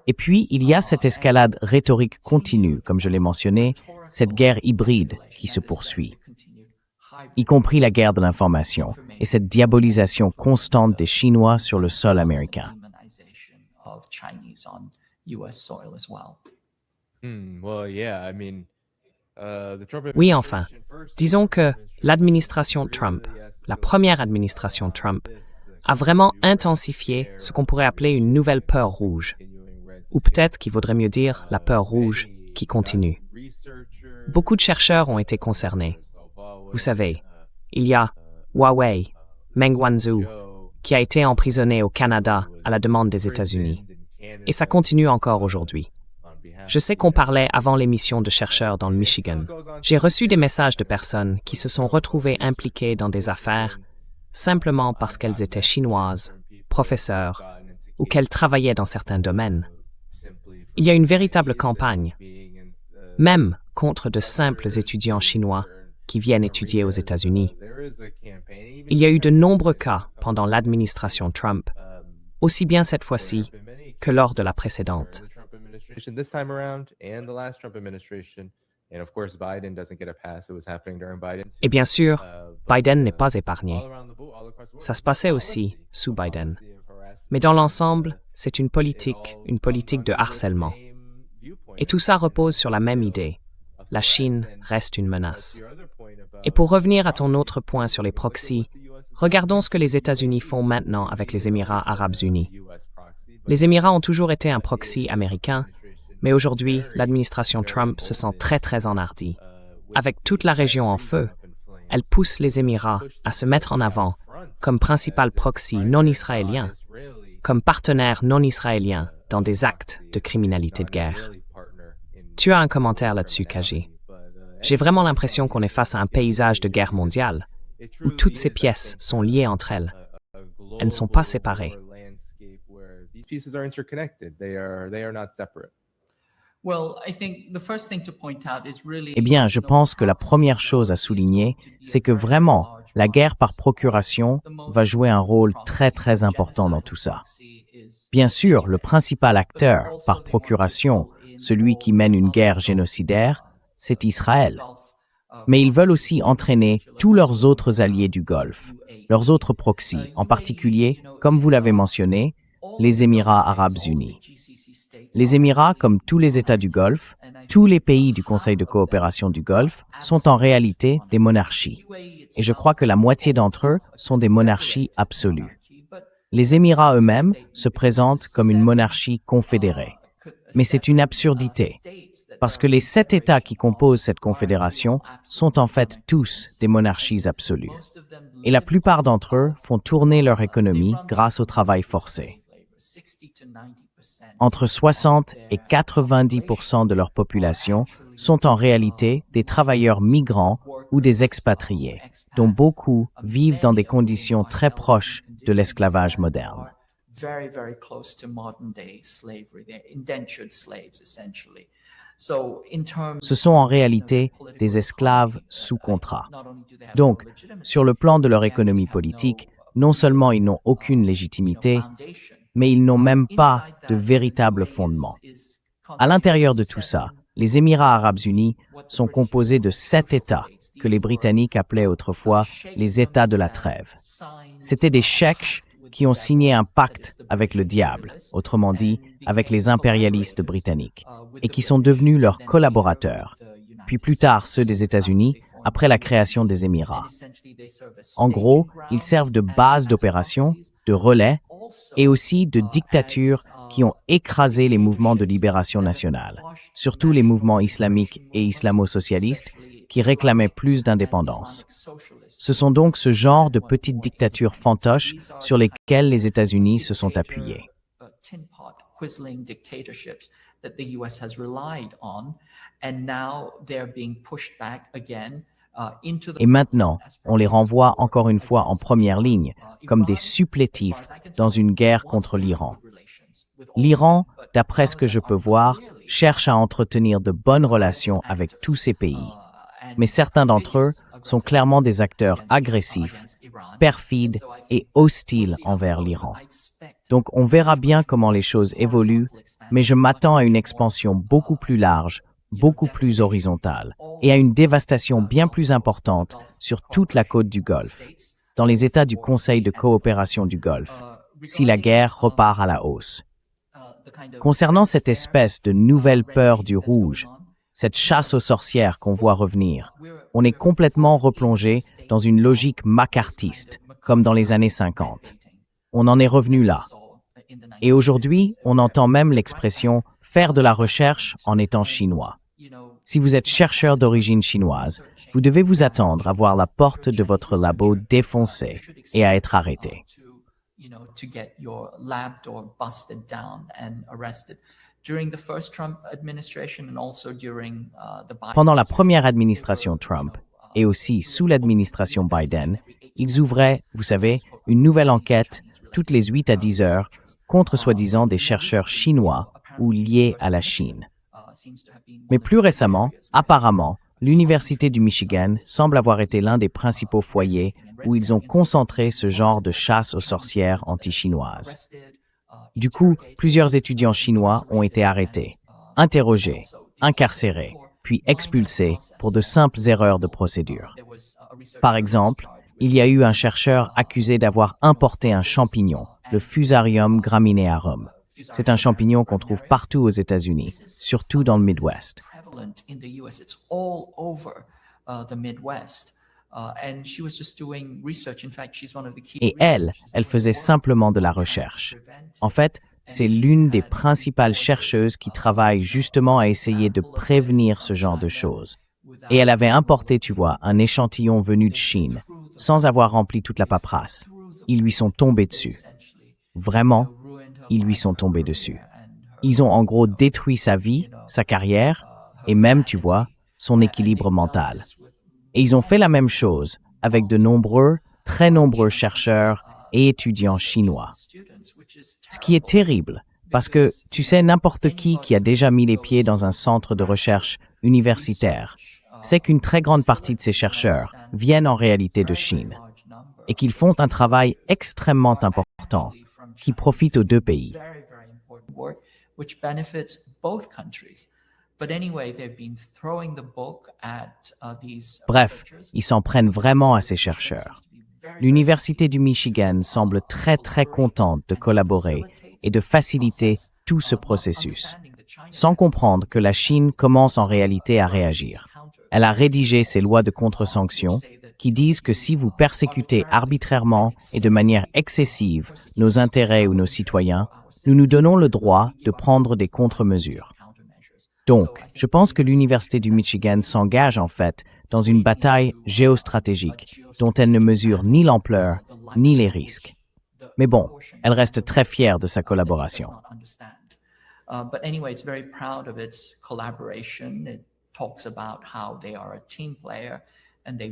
Et puis, il y a cette escalade rhétorique continue, comme je l'ai mentionné, cette guerre hybride qui se poursuit, y compris la guerre de l'information et cette diabolisation constante des Chinois sur le sol américain. Oui, enfin, disons que l'administration Trump, la première administration Trump, a vraiment intensifié ce qu'on pourrait appeler une nouvelle peur rouge, ou peut-être qu'il vaudrait mieux dire la peur rouge qui continue. Beaucoup de chercheurs ont été concernés. Vous savez, il y a Huawei, Meng Wanzhou, qui a été emprisonné au Canada à la demande des États-Unis. Et ça continue encore aujourd'hui. Je sais qu'on parlait avant l'émission de chercheurs dans le Michigan. J'ai reçu des messages de personnes qui se sont retrouvées impliquées dans des affaires simplement parce qu'elles étaient chinoises, professeurs, ou qu'elles travaillaient dans certains domaines. Il y a une véritable campagne, même contre de simples étudiants chinois qui viennent étudier aux États-Unis. Il y a eu de nombreux cas pendant l'administration Trump, aussi bien cette fois-ci que lors de la précédente. Et bien sûr, Biden n'est pas épargné. Ça se passait aussi sous Biden. Mais dans l'ensemble, c'est une politique de harcèlement. Et tout ça repose sur la même idée. La Chine reste une menace. Et pour revenir à ton autre point sur les proxys, regardons ce que les États-Unis font maintenant avec les Émirats arabes unis. Les Émirats ont toujours été un proxy américain, mais aujourd'hui, l'administration Trump se sent très enhardie. Avec toute la région en feu, elle pousse les Émirats à se mettre en avant comme principal proxy non israélien, comme partenaire non israélien dans des actes de criminalité de guerre. Tu as un commentaire là-dessus, Kaji? J'ai vraiment l'impression qu'on est face à un paysage de guerre mondiale, où toutes ces pièces sont liées entre elles. Elles ne sont pas séparées. Eh bien, je pense que la première chose à souligner, c'est que vraiment, la guerre par procuration va jouer un rôle très important dans tout ça. Bien sûr, le principal acteur par procuration, celui qui mène une guerre génocidaire, c'est Israël. Mais ils veulent aussi entraîner tous leurs autres alliés du Golfe, leurs autres proxys, en particulier, comme vous l'avez mentionné, les Émirats arabes unis. Les Émirats, comme tous les États du Golfe, tous les pays du Conseil de coopération du Golfe, sont en réalité des monarchies. Et je crois que la moitié d'entre eux sont des monarchies absolues. Les Émirats eux-mêmes se présentent comme une monarchie confédérée. Mais c'est une absurdité, parce que les 7 États qui composent cette confédération sont en fait tous des monarchies absolues. Et la plupart d'entre eux font tourner leur économie grâce au travail forcé. Entre 60 et 90% de leur population sont en réalité des travailleurs migrants ou des expatriés, dont beaucoup vivent dans des conditions très proches de l'esclavage moderne. Ce sont en réalité des esclaves sous contrat. Donc, sur le plan de leur économie politique, non seulement ils n'ont aucune légitimité, mais ils n'ont même pas de véritable fondement. À l'intérieur de tout ça, les Émirats arabes unis sont composés de 7 États que les Britanniques appelaient autrefois les États de la trêve. C'étaient des sheikhs qui ont signé un pacte avec le diable, autrement dit, avec les impérialistes britanniques, et qui sont devenus leurs collaborateurs, puis plus tard ceux des États-Unis, après la création des Émirats. En gros, ils servent de base d'opération, de relais, et aussi de dictatures qui ont écrasé les mouvements de libération nationale, surtout les mouvements islamiques et islamo-socialistes qui réclamaient plus d'indépendance. Ce sont donc ce genre de petites dictatures fantoches sur lesquelles les États-Unis se sont appuyés. Et maintenant, on les renvoie encore une fois en première ligne, comme des supplétifs dans une guerre contre l'Iran. L'Iran, d'après ce que je peux voir, cherche à entretenir de bonnes relations avec tous ces pays. Mais certains d'entre eux sont clairement des acteurs agressifs, perfides et hostiles envers l'Iran. Donc on verra bien comment les choses évoluent, mais je m'attends à une expansion beaucoup plus large, beaucoup plus horizontale, et à une dévastation bien plus importante sur toute la côte du Golfe, dans les États du Conseil de coopération du Golfe, si la guerre repart à la hausse. Concernant cette espèce de nouvelle peur du rouge, cette chasse aux sorcières qu'on voit revenir, on est complètement replongé dans une logique macartiste, comme dans les années 50. On en est revenu là. Et aujourd'hui, on entend même l'expression « faire de la recherche en étant chinois ». Si vous êtes chercheur d'origine chinoise, vous devez vous attendre à voir la porte de votre labo défoncée et à être arrêté. Pendant la première administration Trump et aussi sous l'administration Biden, ils ouvraient, vous savez, une nouvelle enquête toutes les 8 à 10 heures contre soi-disant des chercheurs chinois ou liés à la Chine. Mais plus récemment, apparemment, l'Université du Michigan semble avoir été l'un des principaux foyers où ils ont concentré ce genre de chasse aux sorcières anti-chinoises. Du coup, plusieurs étudiants chinois ont été arrêtés, interrogés, incarcérés, puis expulsés pour de simples erreurs de procédure. Par exemple, il y a eu un chercheur accusé d'avoir importé un champignon, le Fusarium graminearum. C'est un champignon qu'on trouve partout aux États-Unis, surtout dans le Midwest. Et elle faisait simplement de la recherche. En fait, c'est l'une des principales chercheuses qui travaille justement à essayer de prévenir ce genre de choses. Et elle avait importé, tu vois, un échantillon venu de Chine, sans avoir rempli toute la paperasse. Ils lui sont tombés dessus. Vraiment, ils lui sont tombés dessus. Ils ont en gros détruit sa vie, sa carrière, et même, tu vois, son équilibre mental. Et ils ont fait la même chose avec de nombreux, très nombreux chercheurs et étudiants chinois. Ce qui est terrible, parce que, tu sais, n'importe qui a déjà mis les pieds dans un centre de recherche universitaire sait qu'une très grande partie de ces chercheurs viennent en réalité de Chine et qu'ils font un travail extrêmement important qui profite aux deux pays. Bref, ils s'en prennent vraiment à ces chercheurs. L'Université du Michigan semble très contente de collaborer et de faciliter tout ce processus, sans comprendre que la Chine commence en réalité à réagir. Elle a rédigé ses lois de contre-sanctions qui disent que si vous persécutez arbitrairement et de manière excessive nos intérêts ou nos citoyens, nous nous donnons le droit de prendre des contre-mesures. Donc, je pense que l'Université du Michigan s'engage en fait dans une bataille géostratégique dont elle ne mesure ni l'ampleur ni les risques. Mais bon, elle reste très fière de sa collaboration.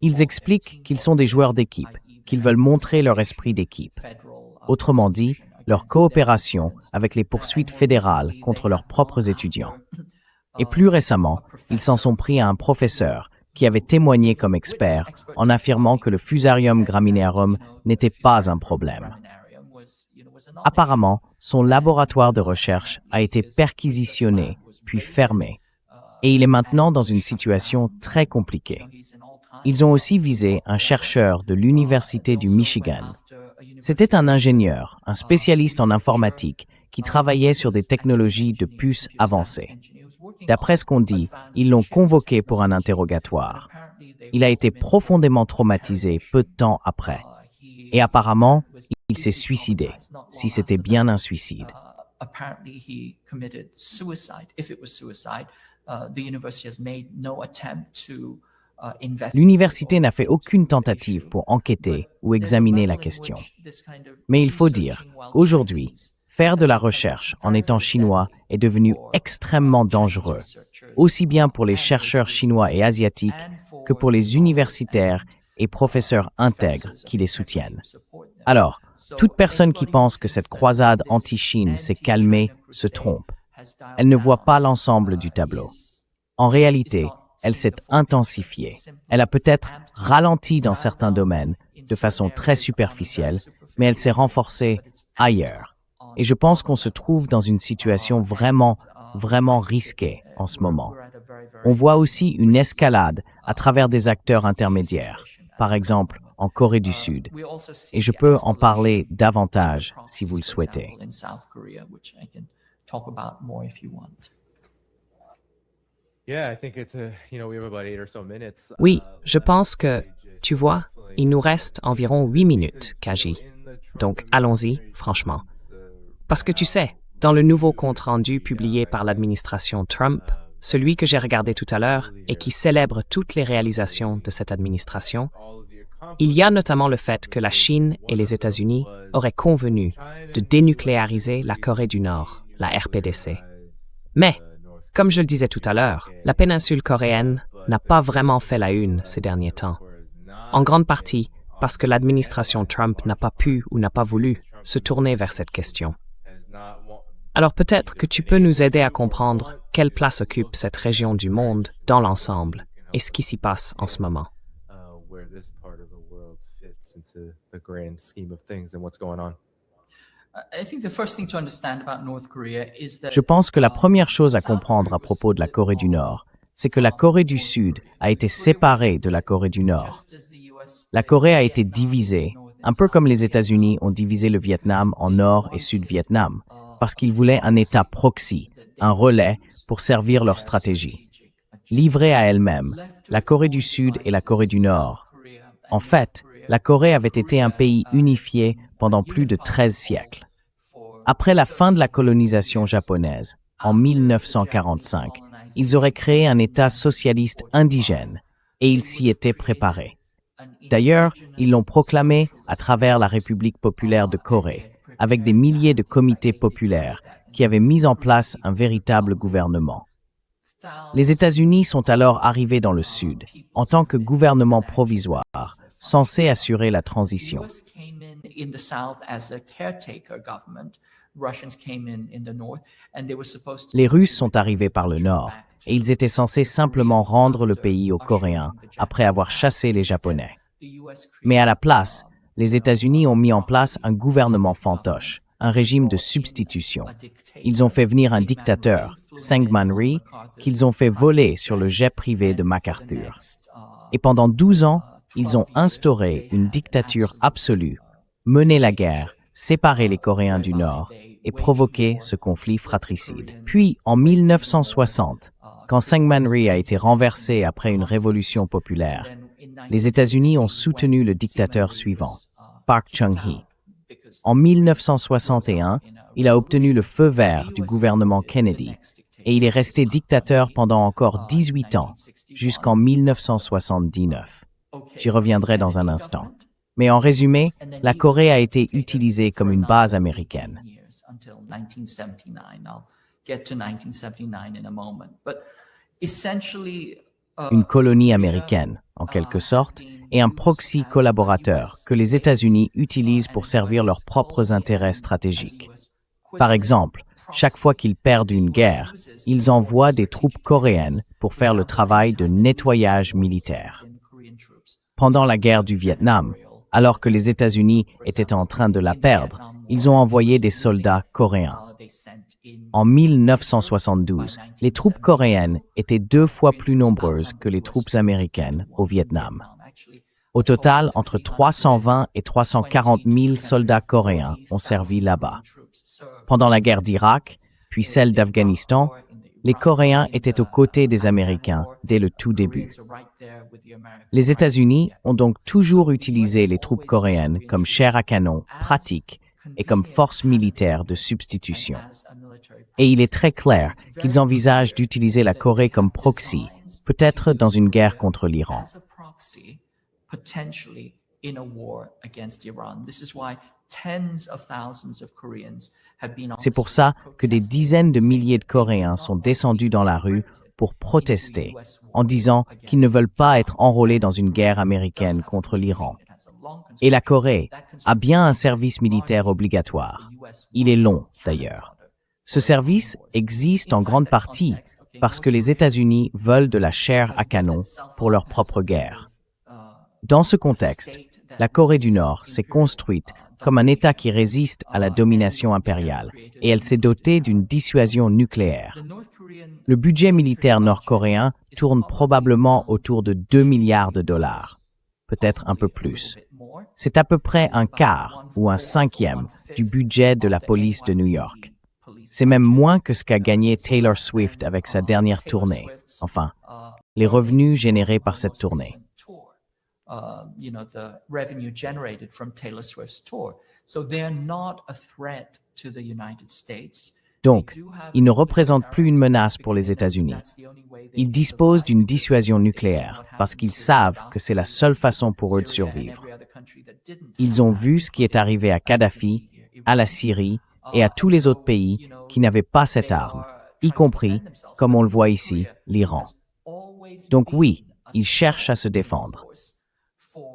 Ils expliquent qu'ils sont des joueurs d'équipe, qu'ils veulent montrer leur esprit d'équipe. Autrement dit, leur coopération avec les poursuites fédérales contre leurs propres étudiants. Et plus récemment, ils s'en sont pris à un professeur qui avait témoigné comme expert en affirmant que le Fusarium graminearum n'était pas un problème. Apparemment, son laboratoire de recherche a été perquisitionné, puis fermé, et il est maintenant dans une situation très compliquée. Ils ont aussi visé un chercheur de l'Université du Michigan. C'était un ingénieur, un spécialiste en informatique, qui travaillait sur des technologies de puces avancées. D'après ce qu'on dit, ils l'ont convoqué pour un interrogatoire. Il a été profondément traumatisé peu de temps après. Et apparemment, il s'est suicidé, si c'était bien un suicide. L'université n'a fait aucune tentative pour enquêter ou examiner la question. Mais il faut dire, aujourd'hui, faire de la recherche en étant chinois est devenu extrêmement dangereux, aussi bien pour les chercheurs chinois et asiatiques que pour les universitaires et professeurs intègres qui les soutiennent. Alors, toute personne qui pense que cette croisade anti-Chine s'est calmée se trompe. Elle ne voit pas l'ensemble du tableau. En réalité, elle s'est intensifiée. Elle a peut-être ralenti dans certains domaines, de façon très superficielle, mais elle s'est renforcée ailleurs. Et je pense qu'on se trouve dans une situation vraiment risquée en ce moment. On voit aussi une escalade à travers des acteurs intermédiaires, par exemple en Corée du Sud. Et je peux en parler davantage si vous le souhaitez. Oui, je pense que, tu vois, il nous reste environ 8 minutes, Kaji. Donc allons-y, franchement. Parce que tu sais, dans le nouveau compte-rendu publié par l'administration Trump, celui que j'ai regardé tout à l'heure et qui célèbre toutes les réalisations de cette administration, il y a notamment le fait que la Chine et les États-Unis auraient convenu de dénucléariser la Corée du Nord, la RPDC. Mais, comme je le disais tout à l'heure, la péninsule coréenne n'a pas vraiment fait la une ces derniers temps. En grande partie parce que l'administration Trump n'a pas pu ou n'a pas voulu se tourner vers cette question. Alors peut-être que tu peux nous aider à comprendre quelle place occupe cette région du monde dans l'ensemble et ce qui s'y passe en ce moment. Je pense que la première chose à comprendre à propos de la Corée du Nord, c'est que la Corée du Sud a été séparée de la Corée du Nord. La Corée a été divisée, un peu comme les États-Unis ont divisé le Vietnam en Nord et Sud-Vietnam, parce qu'ils voulaient un État proxy, un relais pour servir leur stratégie. Livrée à elle-même, la Corée du Sud et la Corée du Nord. En fait, la Corée avait été un pays unifié pendant plus de 13 siècles. Après la fin de la colonisation japonaise, en 1945, ils auraient créé un État socialiste indigène, et ils s'y étaient préparés. D'ailleurs, ils l'ont proclamé à travers la République populaire de Corée, avec des milliers de comités populaires qui avaient mis en place un véritable gouvernement. Les États-Unis sont alors arrivés dans le Sud, en tant que gouvernement provisoire, censé assurer la transition. Les Russes sont arrivés par le Nord, et ils étaient censés simplement rendre le pays aux Coréens après avoir chassé les Japonais. Mais à la place, les États-Unis ont mis en place un gouvernement fantoche, un régime de substitution. Ils ont fait venir un dictateur, Syngman Rhee, qu'ils ont fait voler sur le jet privé de MacArthur. Et pendant 12 ans, ils ont instauré une dictature absolue, mené la guerre, séparé les Coréens du Nord et provoqué ce conflit fratricide. Puis, en 1960, quand Syngman Rhee a été renversé après une révolution populaire, les États-Unis ont soutenu le dictateur suivant, Park Chung-hee. En 1961, il a obtenu le feu vert du gouvernement Kennedy et il est resté dictateur pendant encore 18 ans, jusqu'en 1979. J'y reviendrai dans un instant. Mais en résumé, la Corée a été utilisée comme une base américaine. Une colonie américaine, en quelque sorte, et un proxy collaborateur que les États-Unis utilisent pour servir leurs propres intérêts stratégiques. Par exemple, chaque fois qu'ils perdent une guerre, ils envoient des troupes coréennes pour faire le travail de nettoyage militaire. Pendant la guerre du Vietnam, alors que les États-Unis étaient en train de la perdre, ils ont envoyé des soldats coréens. En 1972, les troupes coréennes étaient 2 fois plus nombreuses que les troupes américaines au Vietnam. Au total, entre 320 et 340 000 soldats coréens ont servi là-bas. Pendant la guerre d'Irak, puis celle d'Afghanistan, les Coréens étaient aux côtés des Américains dès le tout début. Les États-Unis ont donc toujours utilisé les troupes coréennes comme chair à canon pratique et comme force militaire de substitution. Et il est très clair qu'ils envisagent d'utiliser la Corée comme proxy, peut-être dans une guerre contre l'Iran. C'est pour ça que des dizaines de milliers de Coréens sont descendus dans la rue pour protester, en disant qu'ils ne veulent pas être enrôlés dans une guerre américaine contre l'Iran. Et la Corée a bien un service militaire obligatoire. Il est long, d'ailleurs. Ce service existe en grande partie parce que les États-Unis veulent de la chair à canon pour leur propre guerre. Dans ce contexte, la Corée du Nord s'est construite comme un État qui résiste à la domination impériale, et elle s'est dotée d'une dissuasion nucléaire. Le budget militaire nord-coréen tourne probablement autour de 2 milliards de dollars, peut-être un peu plus. C'est à peu près un quart ou un cinquième du budget de la police de New York. C'est même moins que ce qu'a gagné Taylor Swift avec sa dernière tournée. Enfin, les revenus générés par cette tournée. The revenue generated from Taylor Swift's tour. So they are not a threat to the United States. Donc, ils ne représentent plus une menace pour les États-Unis. Ils disposent d'une dissuasion nucléaire parce qu'ils savent que c'est la seule façon pour eux de survivre. Ils ont vu ce qui est arrivé à Kadhafi, à la Syrie et à tous les autres pays qui n'avaient pas cette arme, y compris, comme on le voit ici, l'Iran. Donc oui, ils cherchent à se défendre.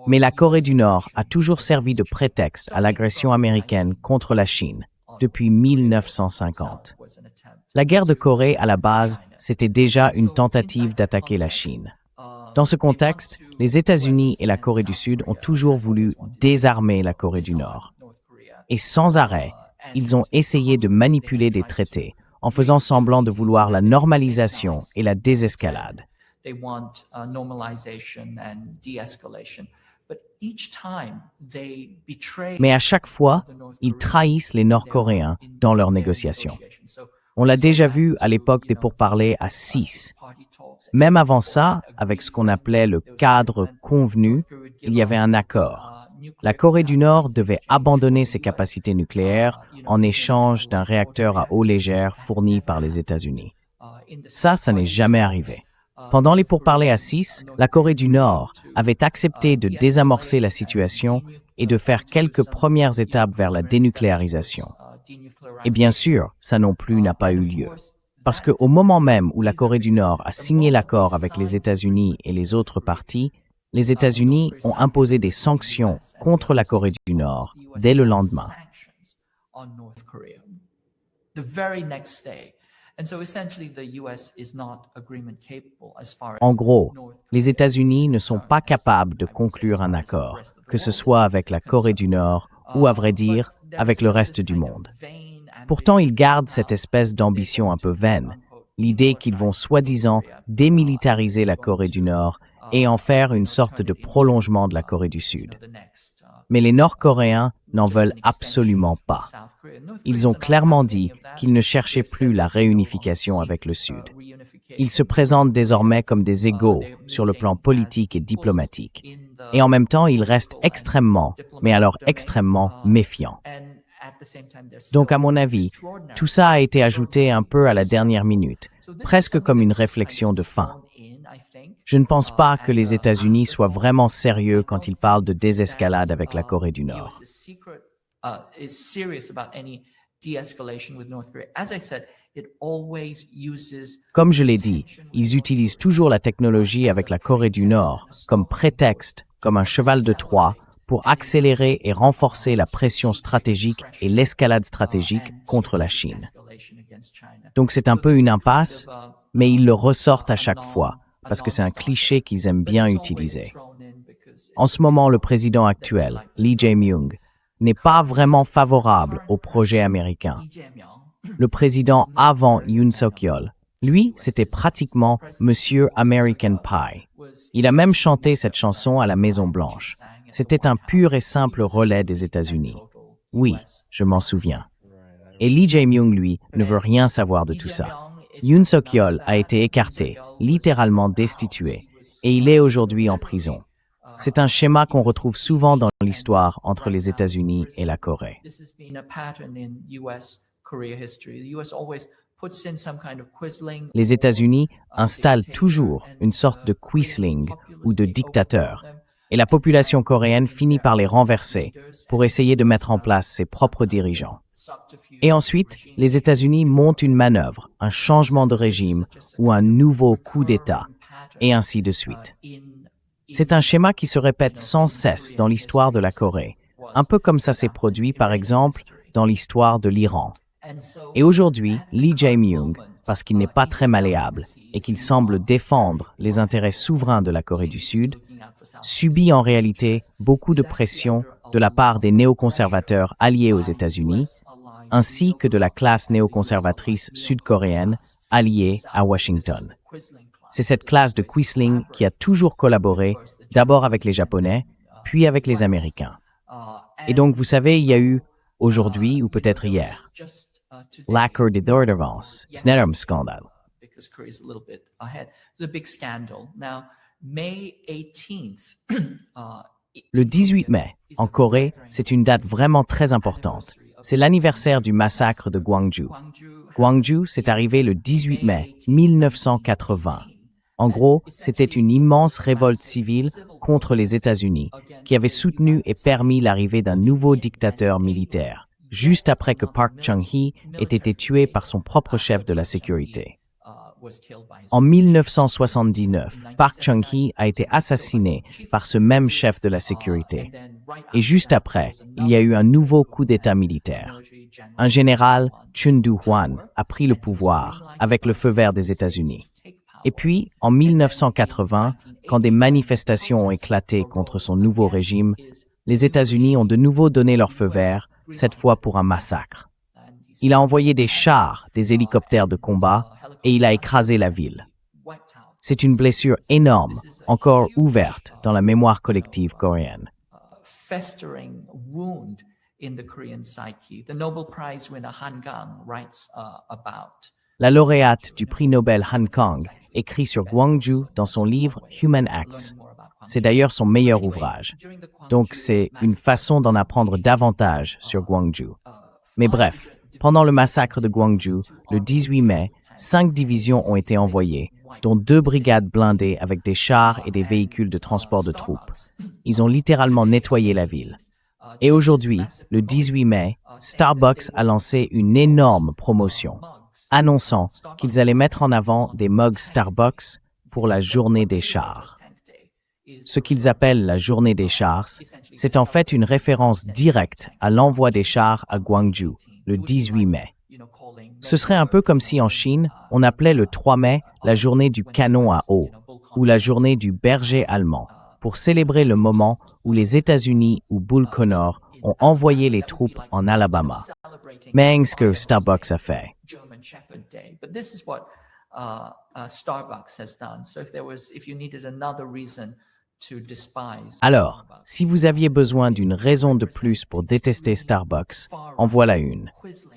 Mais la Corée du Nord a toujours servi de prétexte à l'agression américaine contre la Chine depuis 1950. La guerre de Corée, à la base, c'était déjà une tentative d'attaquer la Chine. Dans ce contexte, les États-Unis et la Corée du Sud ont toujours voulu désarmer la Corée du Nord. Et sans arrêt, ils ont essayé de manipuler des traités en faisant semblant de vouloir la normalisation et la désescalade. they want normalization and de-escalation. But each time they betray Mais à chaque fois, the North ils Koreans trahissent les Nord-Coréens dans leurs négociations. On l'a déjà vu à l'époque des pourparlers à 6. Même avant ça, avec ce qu'on appelait le cadre convenu, il y avait un accord. La Corée du Nord devait abandonner ses capacités nucléaires en échange d'un réacteur à eau légère fourni par les États-Unis. Ça n'est jamais arrivé. Pendant les pourparlers à 6, la Corée du Nord avait accepté de désamorcer la situation et de faire quelques premières étapes vers la dénucléarisation. Et bien sûr, ça non plus n'a pas eu lieu. Parce qu'au moment même où la Corée du Nord a signé l'accord avec les États-Unis et les autres parties, les États-Unis ont imposé des sanctions contre la Corée du Nord dès le lendemain. En gros, les États-Unis ne sont pas capables de conclure un accord, que ce soit avec la Corée du Nord ou, à vrai dire, avec le reste du monde. Pourtant, ils gardent cette espèce d'ambition un peu vaine, l'idée qu'ils vont soi-disant démilitariser la Corée du Nord et en faire une sorte de prolongement de la Corée du Sud. Mais les Nord-Coréens n'en veulent absolument pas. Ils ont clairement dit qu'ils ne cherchaient plus la réunification avec le Sud. Ils se présentent désormais comme des égaux sur le plan politique et diplomatique. Et en même temps, ils restent extrêmement, mais alors extrêmement méfiants. Donc, à mon avis, tout ça a été ajouté un peu à la dernière minute, presque comme une réflexion de fin. Je ne pense pas que les États-Unis soient vraiment sérieux quand ils parlent de désescalade avec la Corée du Nord. Comme je l'ai dit, ils utilisent toujours la technologie avec la Corée du Nord comme prétexte, comme un cheval de Troie, pour accélérer et renforcer la pression stratégique et l'escalade stratégique contre la Chine. Donc c'est un peu une impasse, mais ils le ressortent à chaque fois, parce que c'est un cliché qu'ils aiment bien utiliser. En ce moment, le président actuel, Lee Jae-myung, n'est pas vraiment favorable au projet américain. Le président avant Yoon Suk-yeol, lui, c'était pratiquement Monsieur American Pie. Il a même chanté cette chanson à la Maison-Blanche. C'était un pur et simple relais des États-Unis. Oui, je m'en souviens. Et Lee Jae-myung, lui, ne veut rien savoir de tout ça. Yoon Suk-yeol a été écarté, littéralement destitué, et il est aujourd'hui en prison. C'est un schéma qu'on retrouve souvent dans l'histoire entre les États-Unis et la Corée. Les États-Unis installent toujours une sorte de quisling ou de dictateur, et la population coréenne finit par les renverser pour essayer de mettre en place ses propres dirigeants. Et ensuite, les États-Unis montent une manœuvre, un changement de régime ou un nouveau coup d'État, et ainsi de suite. C'est un schéma qui se répète sans cesse dans l'histoire de la Corée, un peu comme ça s'est produit, par exemple, dans l'histoire de l'Iran. Et aujourd'hui, Lee Jae-myung, parce qu'il n'est pas très malléable et qu'il semble défendre les intérêts souverains de la Corée du Sud, subit en réalité beaucoup de pression de la part des néoconservateurs alliés aux États-Unis, ainsi que de la classe néoconservatrice sud-coréenne alliée à Washington. C'est cette classe de quisling qui a toujours collaboré, d'abord avec les Japonais, puis avec les Américains. Et donc, vous savez, il y a eu, aujourd'hui ou peut-être hier, l'accord d'ordonnance. Ce n'est un scandale. Le 18 mai, en Corée, c'est une date vraiment très importante. C'est l'anniversaire du massacre de Gwangju. Gwangju, c'est arrivé le 18 mai 1980. En gros, c'était une immense révolte civile contre les États-Unis qui avait soutenu et permis l'arrivée d'un nouveau dictateur militaire, juste après que Park Chung-hee ait été tué par son propre chef de la sécurité. En 1979, Park Chung-hee a été assassiné par ce même chef de la sécurité. Et juste après, il y a eu un nouveau coup d'État militaire. Un général, Chun Do-hwan, a pris le pouvoir avec le feu vert des États-Unis. Et puis, en 1980, quand des manifestations ont éclaté contre son nouveau régime, les États-Unis ont de nouveau donné leur feu vert, cette fois pour un massacre. Il a envoyé des chars, des hélicoptères de combat, et il a écrasé la ville. C'est une blessure énorme, encore ouverte dans la mémoire collective coréenne. Festering wound in the Korean psyche. The Nobel Prize winner Han Gang writes about. La lauréate du prix Nobel Han Kang écrit sur Gwangju dans son livre Human Acts. C'est d'ailleurs son meilleur ouvrage. Donc c'est une façon d'en apprendre davantage sur Gwangju. Mais bref, pendant le massacre de Gwangju, le 18 mai, 5 divisions ont été envoyées, dont 2 brigades blindées avec des chars et des véhicules de transport de troupes. Ils ont littéralement nettoyé la ville. Et aujourd'hui, le 18 mai, Starbucks a lancé une énorme promotion, annonçant qu'ils allaient mettre en avant des mugs Starbucks pour la journée des chars. Ce qu'ils appellent la journée des chars, c'est en fait une référence directe à l'envoi des chars à Gwangju, le 18 mai. Ce serait un peu comme si en Chine, on appelait le 3 mai la journée du canon à eau ou la journée du berger allemand, pour célébrer le moment où les États-Unis ou Bull Connor ont envoyé les troupes en Alabama. Mais ce que Starbucks a fait. Alors, si vous aviez besoin d'une raison de plus pour détester Starbucks, en voilà une.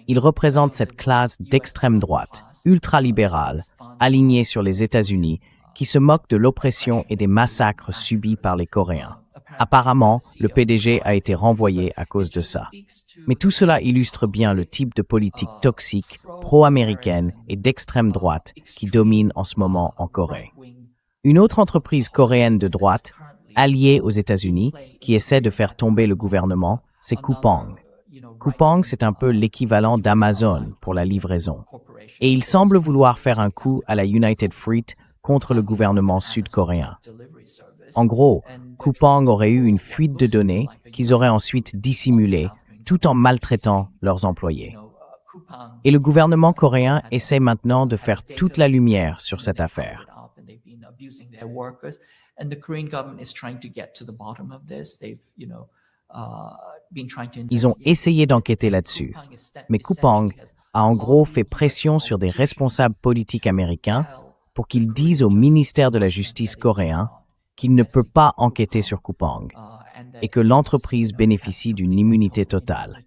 Il représente cette classe d'extrême droite, ultralibérale, alignée sur les États-Unis, qui se moque de l'oppression et des massacres subis par les Coréens. Apparemment, le PDG a été renvoyé à cause de ça. Mais tout cela illustre bien le type de politique toxique, pro-américaine et d'extrême droite qui domine en ce moment en Corée. Une autre entreprise coréenne de droite, alliée aux États-Unis, qui essaie de faire tomber le gouvernement, c'est Coupang. Coupang, c'est un peu l'équivalent d'Amazon pour la livraison. Et il semble vouloir faire un coup à la United Fruit contre le gouvernement sud-coréen. En gros, Coupang aurait eu une fuite de données qu'ils auraient ensuite dissimulée, tout en maltraitant leurs employés. Et le gouvernement coréen essaie maintenant de faire toute la lumière sur cette affaire. Ils ont essayé d'enquêter là-dessus, mais Coupang a en gros fait pression sur des responsables politiques américains pour qu'ils disent au ministère de la Justice coréen qu'il ne peut pas enquêter sur Coupang et que l'entreprise bénéficie d'une immunité totale.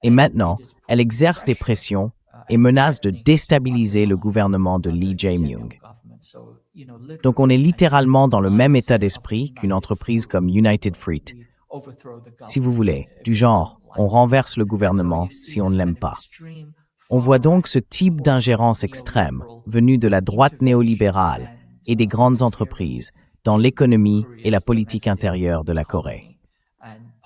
Et maintenant, elle exerce des pressions et menace de déstabiliser le gouvernement de Lee Jae-myung. Donc on est littéralement dans le même état d'esprit qu'une entreprise comme United Fruit. Si vous voulez, du genre, on renverse le gouvernement si on ne l'aime pas. On voit donc ce type d'ingérence extrême, venue de la droite néolibérale et des grandes entreprises, dans l'économie et la politique intérieure de la Corée.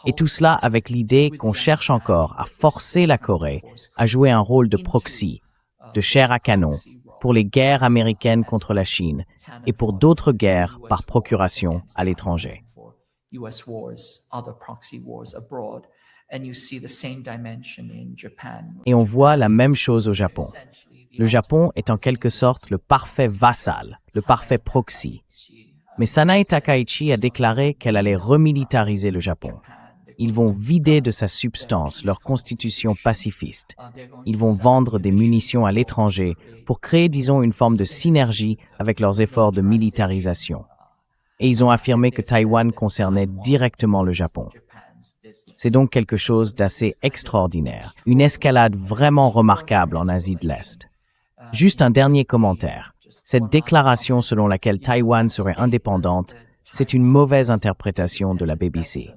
Et tout cela avec l'idée qu'on cherche encore à forcer la Corée à jouer un rôle de proxy, de chair à canon, pour les guerres américaines contre la Chine et pour d'autres guerres par procuration à l'étranger. Et on voit la même chose au Japon. Le Japon est en quelque sorte le parfait vassal, le parfait proxy. Mais Sanae Takaichi a déclaré qu'elle allait remilitariser le Japon. Ils vont vider de sa substance leur constitution pacifiste. Ils vont vendre des munitions à l'étranger pour créer, disons, une forme de synergie avec leurs efforts de militarisation. Et ils ont affirmé que Taïwan concernait directement le Japon. C'est donc quelque chose d'assez extraordinaire, une escalade vraiment remarquable en Asie de l'Est. Juste un dernier commentaire. Cette déclaration selon laquelle Taïwan serait indépendante, c'est une mauvaise interprétation de la BBC.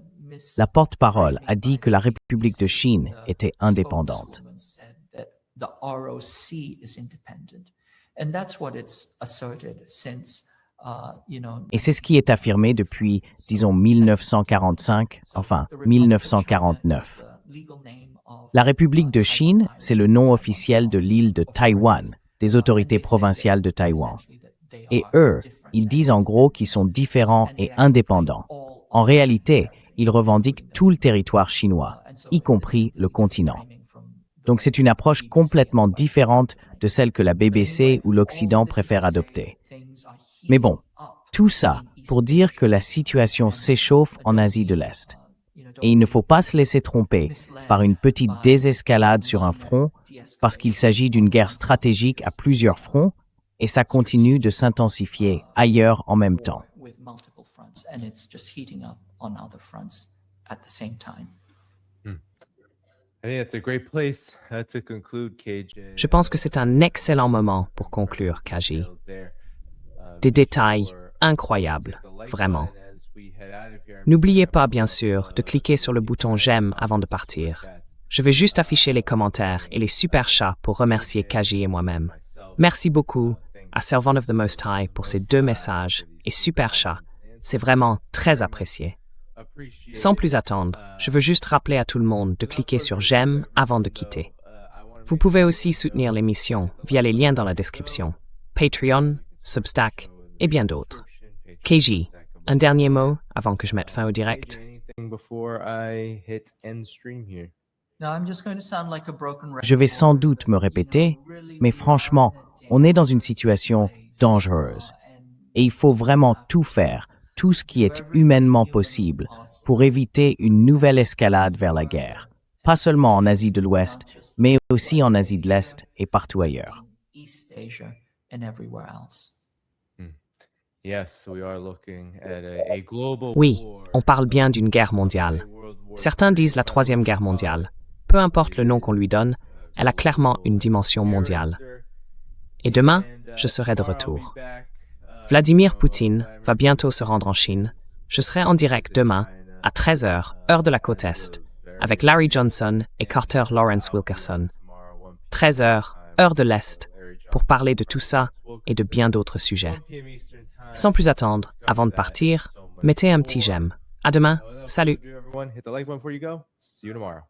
La porte-parole a dit que la République de Chine était indépendante. Et c'est ce qui est affirmé depuis, disons, 1945, enfin 1949. La République de Chine, c'est le nom officiel de l'île de Taïwan, des autorités provinciales de Taïwan. Et eux, ils disent en gros qu'ils sont différents et indépendants. En réalité, ils revendiquent tout le territoire chinois, y compris le continent. Donc c'est une approche complètement différente de celle que la BBC ou l'Occident préfèrent adopter. Mais bon, tout ça pour dire que la situation s'échauffe en Asie de l'Est. Et il ne faut pas se laisser tromper par une petite désescalade sur un front, parce qu'il s'agit d'une guerre stratégique à plusieurs fronts, et ça continue de s'intensifier ailleurs en même temps. with multiple fronts, and it's just heating up on other fronts at the same time. I think that's a great place to conclude, KJ. Je pense que c'est un excellent moment pour conclure, Kaji. Des détails incroyables, vraiment. N'oubliez pas, bien sûr, de cliquer sur le bouton « J'aime » avant de partir. Je vais juste afficher les commentaires et les super chats pour remercier Kaji et moi-même. Merci beaucoup à Servant of the Most High pour ces 2 messages et super chats. C'est vraiment très apprécié. Sans plus attendre, je veux juste rappeler à tout le monde de cliquer sur « J'aime » avant de quitter. Vous pouvez aussi soutenir l'émission via les liens dans la description, Patreon, Substack et bien d'autres. KJ, un dernier mot avant que je mette fin au direct? Before I hit end stream here. Now, I'm just going to sound like a broken record. Je vais sans doute me répéter, mais franchement, on est dans une situation dangereuse. Et il faut vraiment tout faire, tout ce qui est humainement possible, pour éviter une nouvelle escalade vers la guerre. Pas seulement en Asie de l'Ouest, mais aussi en Asie de l'Est et partout ailleurs. East Asia and everywhere else. Yes, we are looking at a global Oui, war. on parle bien d'une guerre mondiale. Certains disent la 3e guerre mondiale. Peu importe le nom qu'on lui donne, elle a clairement une dimension mondiale. Et demain, je serai de retour. Vladimir Poutine va bientôt se rendre en Chine. Je serai en direct demain à 13h, heure de la côte Est, avec Larry Johnson et Carter Lawrence Wilkerson. 13h, heure de l'Est, pour parler de tout ça et de bien d'autres sujets. Sans plus attendre, avant de partir, mettez un petit j'aime. À demain, salut! Everyone, hit the like button before you go. See you tomorrow.